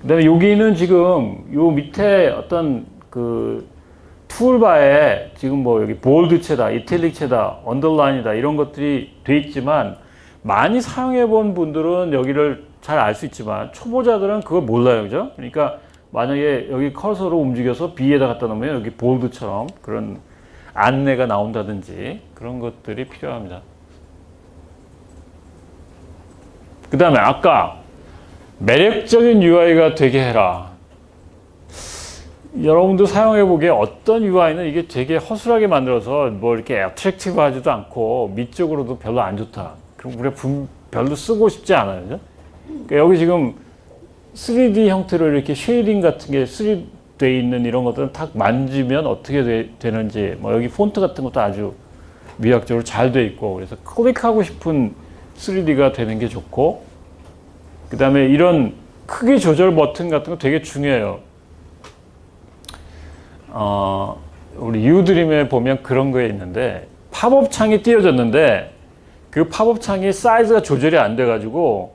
그 다음에 여기는 지금 요 밑에 어떤 그 툴바에 지금 뭐 여기 볼드체다, 이탈릭체다, 언더라인이다 이런 것들이 돼 있지만 많이 사용해 본 분들은 여기를 잘 알 수 있지만 초보자들은 그걸 몰라요. 그죠? 그러니까 만약에 여기 커서로 움직여서 B에다 갖다 놓으면 여기 볼드처럼 그런 안내가 나온다든지 그런 것들이 필요합니다. 그 다음에 아까 매력적인 UI가 되게 해라. 여러분도 사용해 보기에 어떤 UI는 이게 되게 허술하게 만들어서 뭐 이렇게 어트랙티브 하지도 않고 미적으로도 별로 안 좋다. 그럼 우리가 별로 쓰고 싶지 않아요. 그죠? 그러니까 여기 지금 3D 형태로 이렇게 쉐이딩 같은 게 3D 돼 있는 이런 것들은 탁 만지면 어떻게 되는지, 뭐 여기 폰트 같은 것도 아주 미학적으로 잘 돼 있고, 그래서 클릭하고 싶은 3D가 되는 게 좋고, 그 다음에 이런 크기 조절 버튼 같은 거 되게 중요해요. 우리 유드림에 보면 그런 거에 있는데 팝업 창이 띄워졌는데 그 팝업 창이 사이즈가 조절이 안 돼가지고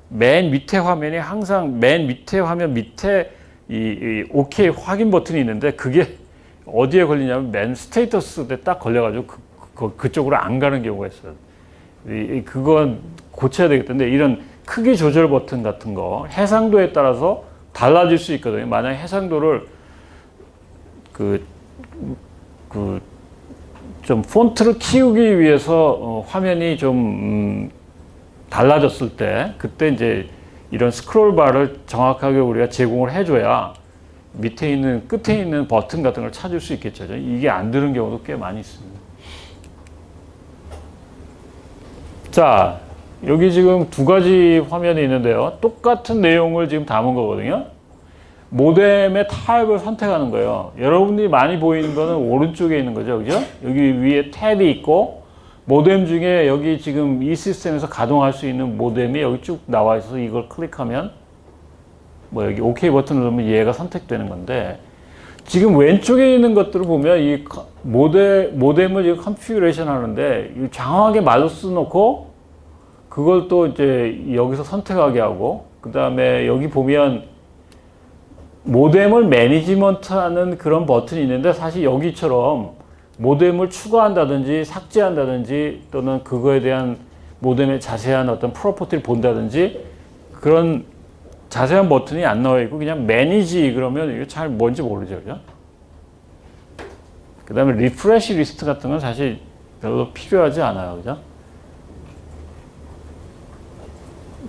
맨 밑에 화면이 항상 맨 밑에 화면 밑에 이 OK 확인 버튼이 있는데 그게 어디에 걸리냐면 맨 스테이터스에 딱 걸려가지고 그쪽으로 안 가는 경우가 있어요. 그건 고쳐야 되겠던데 이런 크기 조절 버튼 같은 거 해상도에 따라서 달라질 수 있거든요. 만약 해상도를 좀 폰트를 키우기 위해서 화면이 좀 달라졌을 때 그때 이제 이런 스크롤 바를 정확하게 우리가 제공을 해줘야 밑에 있는 끝에 있는 버튼 같은 걸 찾을 수 있겠죠. 이게 안 되는 경우도 꽤 많이 있습니다. 자, 여기 지금 두 가지 화면이 있는데요. 똑같은 내용을 지금 담은 거거든요. 모뎀의 타입을 선택하는 거예요. 여러분들이 많이 보이는 거는 오른쪽에 있는 거죠. 그죠? 여기 위에 탭이 있고, 모뎀 중에 여기 지금 이 시스템에서 가동할 수 있는 모뎀이 여기 쭉 나와 있어서 이걸 클릭하면, 뭐 여기 OK 버튼을 누르면 얘가 선택되는 건데, 지금 왼쪽에 있는 것들을 보면 이 모뎀을 지금 컨피규레이션 하는데, 장황하게 말로 써놓고, 그걸 또 이제 여기서 선택하게 하고, 그 다음에 여기 보면 모뎀을 매니지먼트하는 그런 버튼이 있는데 사실 여기처럼 모뎀을 추가한다든지 삭제한다든지 또는 그거에 대한 모뎀의 자세한 어떤 프로퍼티를 본다든지 그런 자세한 버튼이 안 나와 있고 그냥 매니지 그러면 이게 잘 뭔지 모르죠. 그죠? 그 다음에 리프레시 리스트 같은 건 사실 별로 필요하지 않아요. 그죠?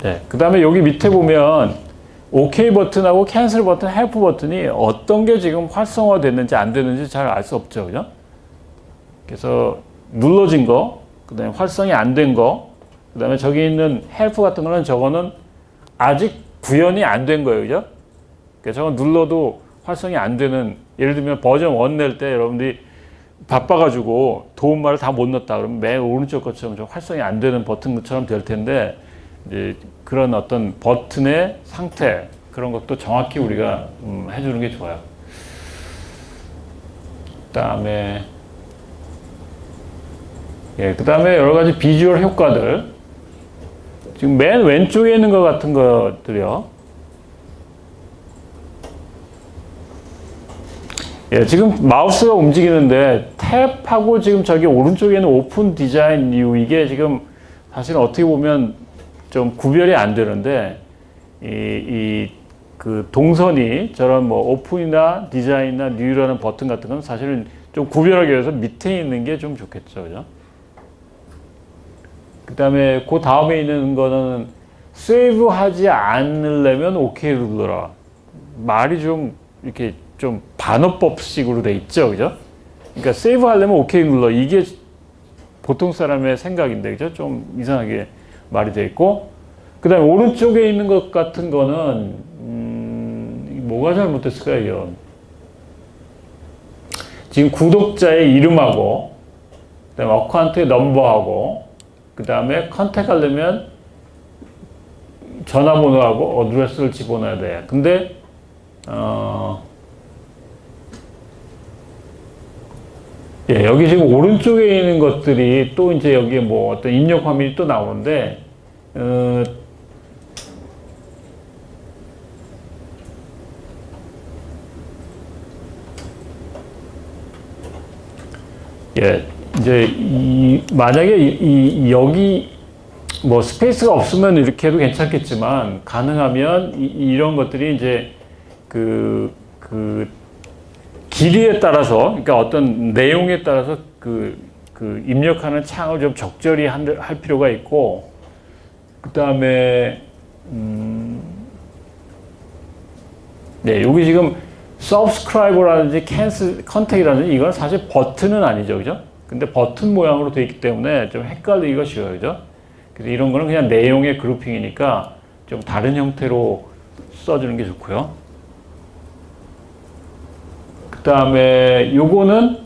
네. 그 다음에 여기 밑에 보면 OK 버튼하고 캔슬 버튼, 헬프 버튼이 어떤 게 지금 활성화 됐는지 안 됐는지 잘 알 수 없죠. 그죠? 그래서 눌러진 거, 그 다음에 활성이 안 된 거, 그 다음에 저기 있는 헬프 같은 거는 저거는 아직 구현이 안 된 거예요. 그죠? 그러니까 저거 눌러도 활성이 안 되는, 예를 들면 버전 1 낼 때 여러분들이 바빠가지고 도움말을 다 못 넣었다. 그러면 맨 오른쪽 것처럼 저 활성이 안 되는 버튼처럼 될 텐데, 이제 그런 어떤 버튼의 상태 그런 것도 정확히 우리가 해주는 게 좋아요. 그다음에 그다음에 여러 가지 비주얼 효과들 지금 맨 왼쪽에 있는 것 같은 것들이요. 지금 마우스가 움직이는데 탭하고 지금 저기 오른쪽에 있는 오픈 디자인 뷰 이게 지금 사실은 어떻게 보면 좀 구별이 안 되는데 그 동선이 저런 뭐 오픈이나 디자인이나 뉴라는 버튼 같은 건 사실은 좀 구별하기 위해서 밑에 있는 게 좀 좋겠죠. 그죠? 그 다음에 그 다음에 있는 거는 세이브 하지 않으려면 오케이를 눌러라. 말이 좀 이렇게 좀 반어법식으로 돼 있죠. 그죠? 그러니까 세이브 하려면 오케이 눌러. 이게 보통 사람의 생각인데, 그죠? 좀 이상하게 말이 돼 있고. 그 다음에 오른쪽에 있는 것 같은 거는, 뭐가 잘못됐을까요, 이건? 지금 구독자의 이름하고, 그 다음에 어카운트 넘버하고, 그 다음에 컨택 하려면 전화번호하고 어드레스를 집어넣어야 돼. 근데, 예, 여기 지금 오른쪽에 있는 것들이 또 이제 여기에 뭐 어떤 입력 화면이 또 나오는데, 예, 이제 만약에 여기 뭐 스페이스가 없으면 이렇게 해도 괜찮겠지만 가능하면 이런 것들이 이제 그 길이에 따라서, 그러니까 어떤 내용에 따라서 그 입력하는 창을 좀 적절히 할 필요가 있고, 그 다음에 네, 여기 지금 subscribe라든지 cancel, contact이라든지 이건 사실 버튼은 아니죠, 그죠? 근데 버튼 모양으로 되어 있기 때문에 좀 헷갈리기가 쉬워요, 그죠? 그래서 이런 거는 그냥 내용의 그룹핑이니까 좀 다른 형태로 써주는 게 좋고요. 그 다음에 요거는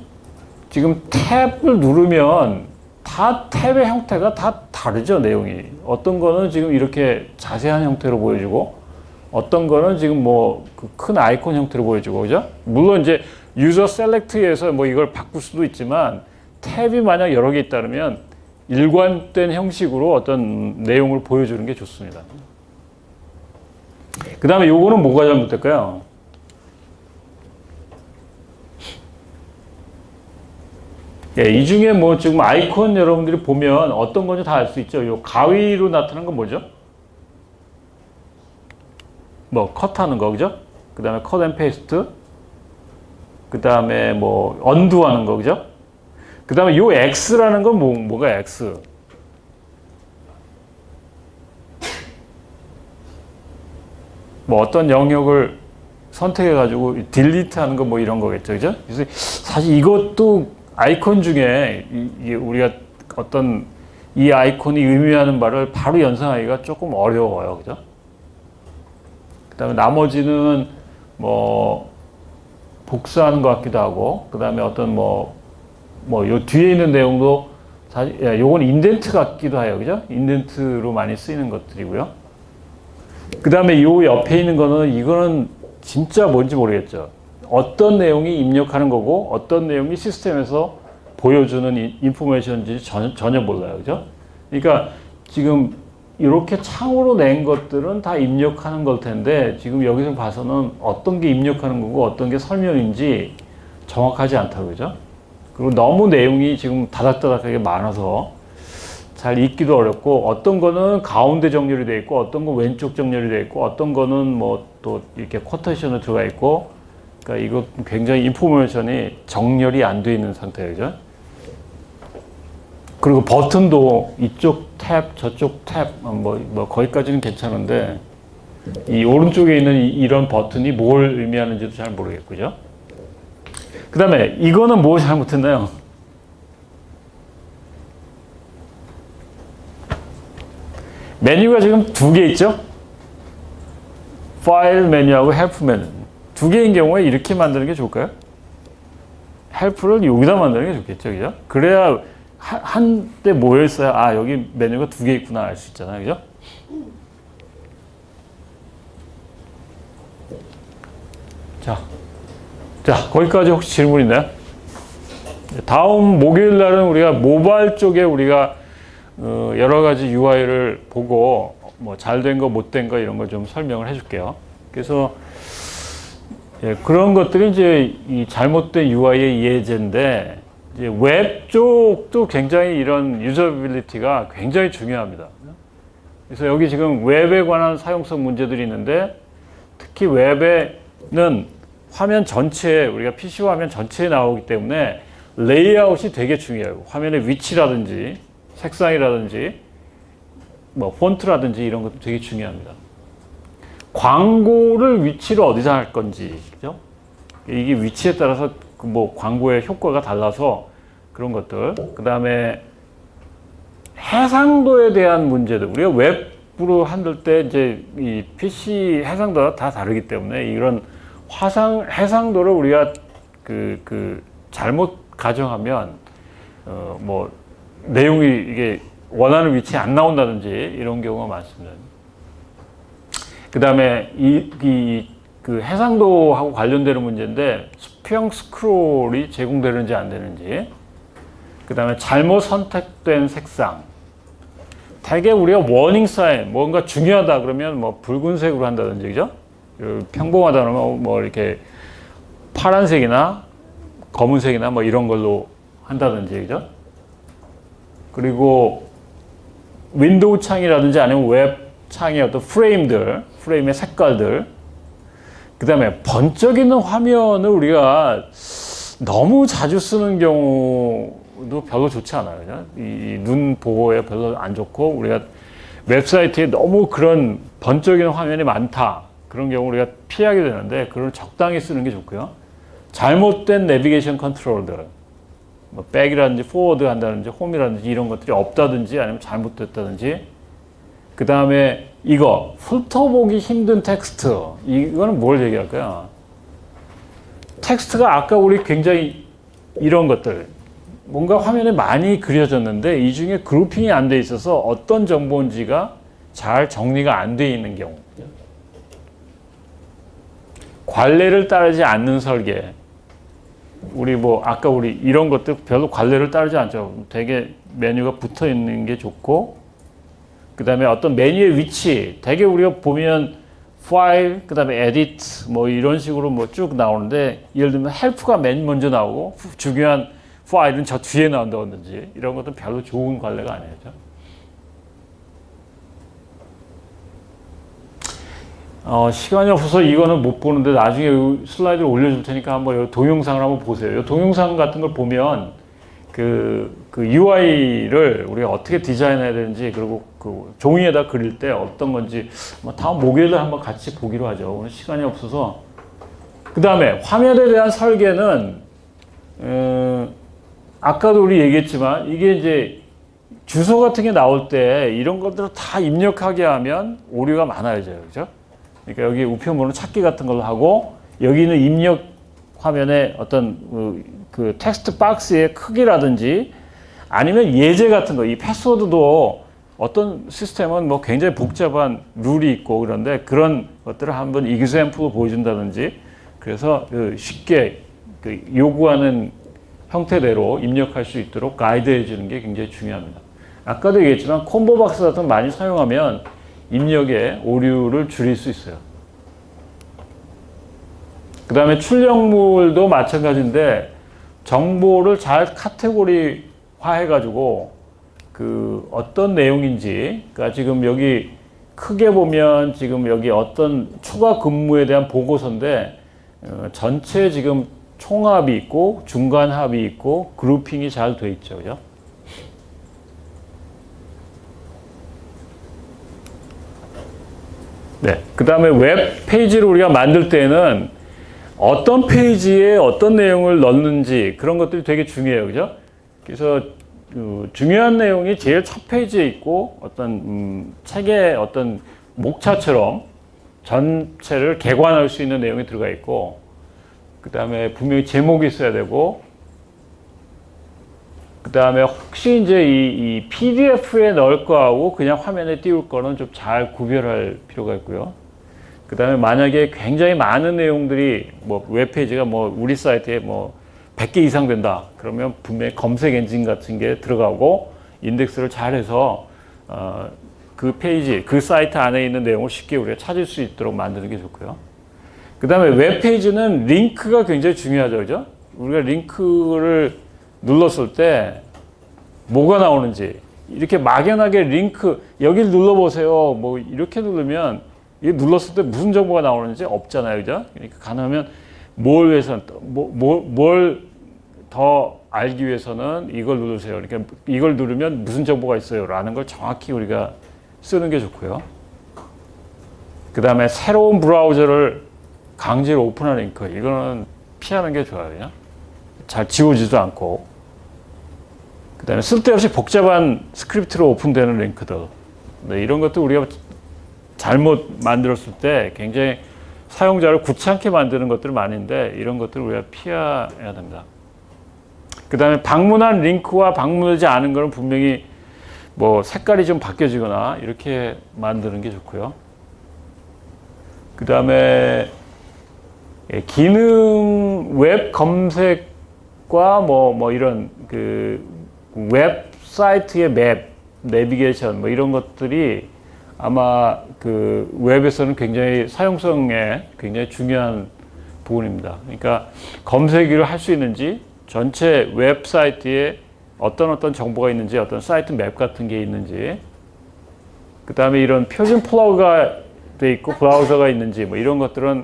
지금 탭을 누르면 다 탭의 형태가 다 다르죠, 내용이. 어떤 거는 지금 이렇게 자세한 형태로 보여주고, 어떤 거는 지금 뭐 큰 아이콘 형태로 보여주고, 그죠? 물론 이제 유저 셀렉트에서 뭐 이걸 바꿀 수도 있지만, 탭이 만약 여러 개 있다면 일관된 형식으로 어떤 내용을 보여주는 게 좋습니다. 그 다음에 요거는 뭐가 잘못될까요? 예, 이 중에 뭐 지금 아이콘 여러분들이 보면 어떤 건지 다 알 수 있죠. 요 가위로 나타난 건 뭐죠? 뭐 컷하는 거, 그죠? 그 다음에 컷 앤 페이스트, 그 다음에 뭐 언두 하는 거, 그죠? 그 다음에 요 X라는 건 뭐가 X? 뭐 어떤 영역을 선택해가지고 딜리트 하는 거 뭐 이런 거겠죠, 그죠? 그래서 사실 이것도 아이콘 중에 우리가 어떤 이 아이콘이 의미하는 바를 바로 연상하기가 조금 어려워요, 그죠? 그 다음에 나머지는 뭐 복사하는 것 같기도 하고, 그 다음에 어떤 요 뒤에 있는 내용도 사실, 요건 인덴트 같기도 해요, 그죠? 인덴트로 많이 쓰이는 것들이고요. 그 다음에 요 옆에 있는 거는, 이거는 진짜 뭔지 모르겠죠. 어떤 내용이 입력하는 거고, 어떤 내용이 시스템에서 보여주는 인포메이션인지 전혀 몰라요, 그죠? 그러니까 지금 이렇게 창으로 낸 것들은 다 입력하는 걸 텐데, 지금 여기서 봐서는 어떤 게 입력하는 거고 어떤 게 설명인지 정확하지 않다고, 그죠? 그리고 너무 내용이 지금 다닥다닥하게 많아서 잘 읽기도 어렵고, 어떤 거는 가운데 정렬이 되어 있고, 어떤 건 왼쪽 정렬이 되어 있고, 어떤 거는 뭐 또 이렇게 쿼테이션으로 들어가 있고, 그러니까 이거 굉장히 인포메이션이 정렬이 안 되어 있는 상태예요, 그죠? 그리고 버튼도 이쪽 탭, 저쪽 탭, 뭐 거기까지는 괜찮은데, 이 오른쪽에 있는 이런 버튼이 뭘 의미하는지도 잘 모르겠고요. 그 다음에 이거는 뭐 잘못했나요? 메뉴가 지금 두 개 있죠? 파일 메뉴하고 헬프 메뉴. 두 개인 경우에 이렇게 만드는 게 좋을까요? 헬프를 여기다 만드는 게 좋겠죠, 그죠? 그래야 한때 모여 있어야, 아, 여기 메뉴가 두 개 있구나 알 수 있잖아요, 그죠? 자, 거기까지 혹시 질문 있나요? 다음 목요일 날은 우리가 모바일 쪽에 우리가 여러 가지 UI를 보고 뭐 잘 된 거, 못 된 거 이런 거 좀 설명을 해줄게요. 그래서 예, 그런 것들이 이제 이 잘못된 UI의 예제인데, 이제 웹 쪽도 굉장히 이런 유저빌리티가 굉장히 중요합니다. 그래서 여기 지금 웹에 관한 사용성 문제들이 있는데, 특히 웹에는 화면 전체에, 우리가 PC 화면 전체에 나오기 때문에 레이아웃이 되게 중요해요. 화면의 위치라든지 색상이라든지 뭐 폰트라든지 이런 것도 되게 중요합니다. 광고를 위치를 어디서 할 건지, 그죠? 이게 위치에 따라서 뭐 광고의 효과가 달라서 그런 것들. 그 다음에 해상도에 대한 문제들. 우리가 웹으로 handle 때 이제 이 PC 해상도가 다 다르기 때문에 이런 해상도를 우리가 잘못 가정하면 뭐 내용이 이게 원하는 위치에 안 나온다든지 이런 경우가 많습니다. 그 다음에 그 해상도하고 관련되는 문제인데 수평 스크롤이 제공되는지 안 되는지, 그 다음에 잘못 선택된 색상. 대개 우리가 워닝 사인, 뭔가 중요하다 그러면 뭐 붉은색으로 한다든지, 그죠? 평범하다 그러면 뭐 이렇게 파란색이나 검은색이나 뭐 이런 걸로 한다든지, 그죠? 그리고 윈도우 창이라든지 아니면 웹 창의 어떤 프레임의 색깔들, 그 다음에 번쩍이는 화면을 우리가 너무 자주 쓰는 경우도 별로 좋지 않아요. 그죠? 이 눈 보호에 별로 안 좋고, 우리가 웹사이트에 너무 그런 번쩍이는 화면이 많다. 그런 경우 우리가 피하게 되는데, 그걸 적당히 쓰는 게 좋고요. 잘못된 내비게이션 컨트롤들, 뭐 백이라든지 포워드 한다든지 홈이라든지 이런 것들이 없다든지 아니면 잘못됐다든지, 그 다음에 이거 훑어보기 힘든 텍스트, 이거는 뭘 얘기할까요? 텍스트가 아까 우리 굉장히 이런 것들, 뭔가 화면에 많이 그려졌는데 이 중에 그룹핑이 안 돼 있어서 어떤 정보인지가 잘 정리가 안 돼 있는 경우, 관례를 따르지 않는 설계. 우리 뭐 아까 우리 이런 것들 별로 관례를 따르지 않죠. 되게 메뉴가 붙어 있는 게 좋고, 그 다음에 어떤 메뉴의 위치, 되게 우리가 보면 파일, 그 다음에 에디트 뭐 이런 식으로 뭐 쭉 나오는데, 예를 들면 헬프가 맨 먼저 나오고 중요한 파일은 저 뒤에 나온다든지 이런 것도 별로 좋은 관례가 아니죠. 시간이 없어서 이거는 못 보는데 나중에 슬라이드를 올려줄 테니까 한번 동영상을 한번 보세요. 이 동영상 같은 걸 보면 그 UI를 우리가 어떻게 디자인해야 되는지, 그리고 그 종이에다 그릴 때 어떤 건지 다음 목요일에 한번 같이 보기로 하죠. 오늘 시간이 없어서. 그 다음에 화면에 대한 설계는 아까도 우리 얘기했지만 이게 이제 주소 같은 게 나올 때 이런 것들을 다 입력하게 하면 오류가 많아져요. 그죠? 그러니까 여기 우편번호 찾기 같은 걸 하고, 여기는 입력 화면에 어떤 그 텍스트 박스의 크기라든지 아니면 예제 같은 거, 이 패스워드도 어떤 시스템은 뭐 굉장히 복잡한 룰이 있고 그런데 그런 것들을 한번 이그샘플로 보여준다든지, 그래서 쉽게 요구하는 형태대로 입력할 수 있도록 가이드해 주는 게 굉장히 중요합니다. 아까도 얘기했지만 콤보 박스 같은 거 많이 사용하면 입력의 오류를 줄일 수 있어요. 그 다음에 출력물도 마찬가지인데 정보를 잘 카테고리화 해가지고 그 어떤 내용인지, 그러니까 지금 여기 크게 보면 지금 여기 어떤 추가 근무에 대한 보고서인데 전체 지금 총합이 있고 중간 합이 있고 그룹핑이 잘 돼 있죠. 그죠? 네. 그 다음에 웹 페이지를 우리가 만들 때는 어떤 페이지에 어떤 내용을 넣는지 그런 것들이 되게 중요해요. 그죠? 그래서 중요한 내용이 제일 첫 페이지에 있고 어떤 책의 어떤 목차처럼 전체를 개관할 수 있는 내용이 들어가 있고, 그 다음에 분명히 제목이 있어야 되고, 그 다음에 혹시 이제 이 PDF에 넣을 거하고 그냥 화면에 띄울 거는 좀 잘 구별할 필요가 있고요. 그 다음에 만약에 굉장히 많은 내용들이 뭐 웹페이지가 뭐 우리 사이트에 뭐 100개 이상 된다. 그러면 분명히 검색 엔진 같은 게 들어가고 인덱스를 잘 해서 그 페이지, 그 사이트 안에 있는 내용을 쉽게 우리가 찾을 수 있도록 만드는 게 좋고요. 그 다음에 웹페이지는 링크가 굉장히 중요하죠. 그죠? 우리가 링크를 눌렀을 때 뭐가 나오는지, 이렇게 막연하게 링크, 여기를 눌러보세요. 뭐 이렇게 누르면 이게 눌렀을 때 무슨 정보가 나오는지 없잖아요, 그죠? 그러니까 가능하면 뭘 위해서는 뭘 더 알기 위해서는 이걸 누르세요. 그러니까 이걸 누르면 무슨 정보가 있어요라는 걸 정확히 우리가 쓰는 게 좋고요. 그 다음에 새로운 브라우저를 강제로 오픈하는 링크, 이거는 피하는 게 좋아요. 잘 지워지도 않고. 그 다음에 쓸데없이 복잡한 스크립트로 오픈되는 링크들. 네, 이런 것도 우리가 잘못 만들었을 때 굉장히 사용자를 귀찮게 만드는 것들이 많은데 이런 것들을 우리가 피해야 됩니다. 그 다음에 방문한 링크와 방문하지 않은 것은 분명히 뭐 색깔이 좀 바뀌어지거나 이렇게 만드는 게 좋고요. 그 다음에 기능 웹 검색과 뭐 이런 그 웹사이트의 맵, 내비게이션 뭐 이런 것들이 아마 그 웹에서는 굉장히 사용성에 굉장히 중요한 부분입니다. 그러니까 검색을 할 수 있는지, 전체 웹사이트에 어떤 정보가 있는지, 어떤 사이트 맵 같은 게 있는지, 그 다음에 이런 표준 플러그가 돼 있고 브라우저가 있는지 뭐 이런 것들은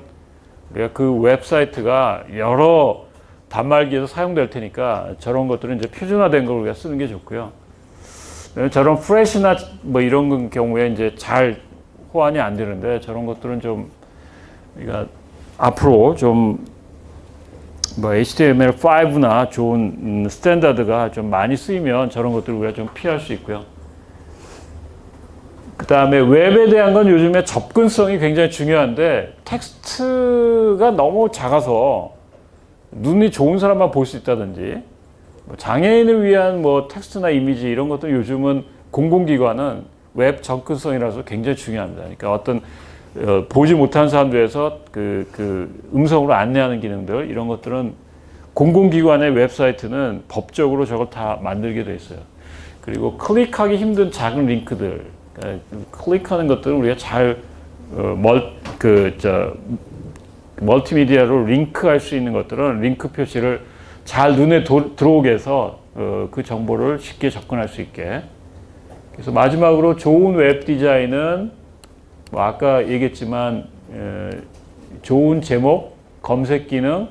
우리가 그 웹사이트가 여러 단말기에서 사용될 테니까 저런 것들은 이제 표준화된 걸 우리가 쓰는 게 좋고요. 저런 프레시나 뭐 이런 경우에 이제 잘 호환이 안 되는데 저런 것들은 좀 우리가 앞으로 좀 뭐 HTML5나 좋은 스탠다드가 좀 많이 쓰이면 저런 것들을 우리가 좀 피할 수 있고요. 그 다음에 웹에 대한 건 요즘에 접근성이 굉장히 중요한데 텍스트가 너무 작아서 눈이 좋은 사람만 볼 수 있다든지 뭐 장애인을 위한 뭐 텍스트나 이미지 이런 것도 요즘은 공공기관은 웹 접근성이라서 굉장히 중요합니다. 그러니까 어떤 보지 못한 사람들에서 그 음성으로 안내하는 기능들 이런 것들은 공공기관의 웹사이트는 법적으로 저걸 다 만들게 돼 있어요. 그리고 클릭하기 힘든 작은 링크들, 클릭하는 것들은 우리가 잘 멀티미디어로 링크할 수 있는 것들은 링크 표시를 잘 눈에 들어오게 해서 그 정보를 쉽게 접근할 수 있게. 그래서 마지막으로 좋은 웹 디자인은 뭐 아까 얘기했지만 좋은 제목, 검색 기능,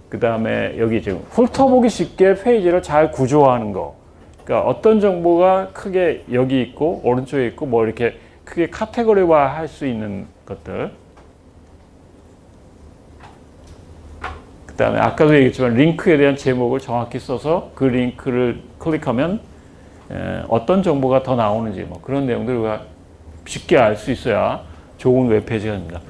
그 다음에 여기 지금 훑어보기 쉽게 페이지를 잘 구조화하는 거. 그러니까 어떤 정보가 크게 여기 있고 오른쪽에 있고 뭐 이렇게 크게 카테고리화 할 수 있는 것들. 그 다음에 아까도 얘기했지만 링크에 대한 제목을 정확히 써서 그 링크를 클릭하면 어떤 정보가 더 나오는지 뭐 그런 내용들을 우리가 쉽게 알 수 있어야 좋은 웹페이지가 됩니다.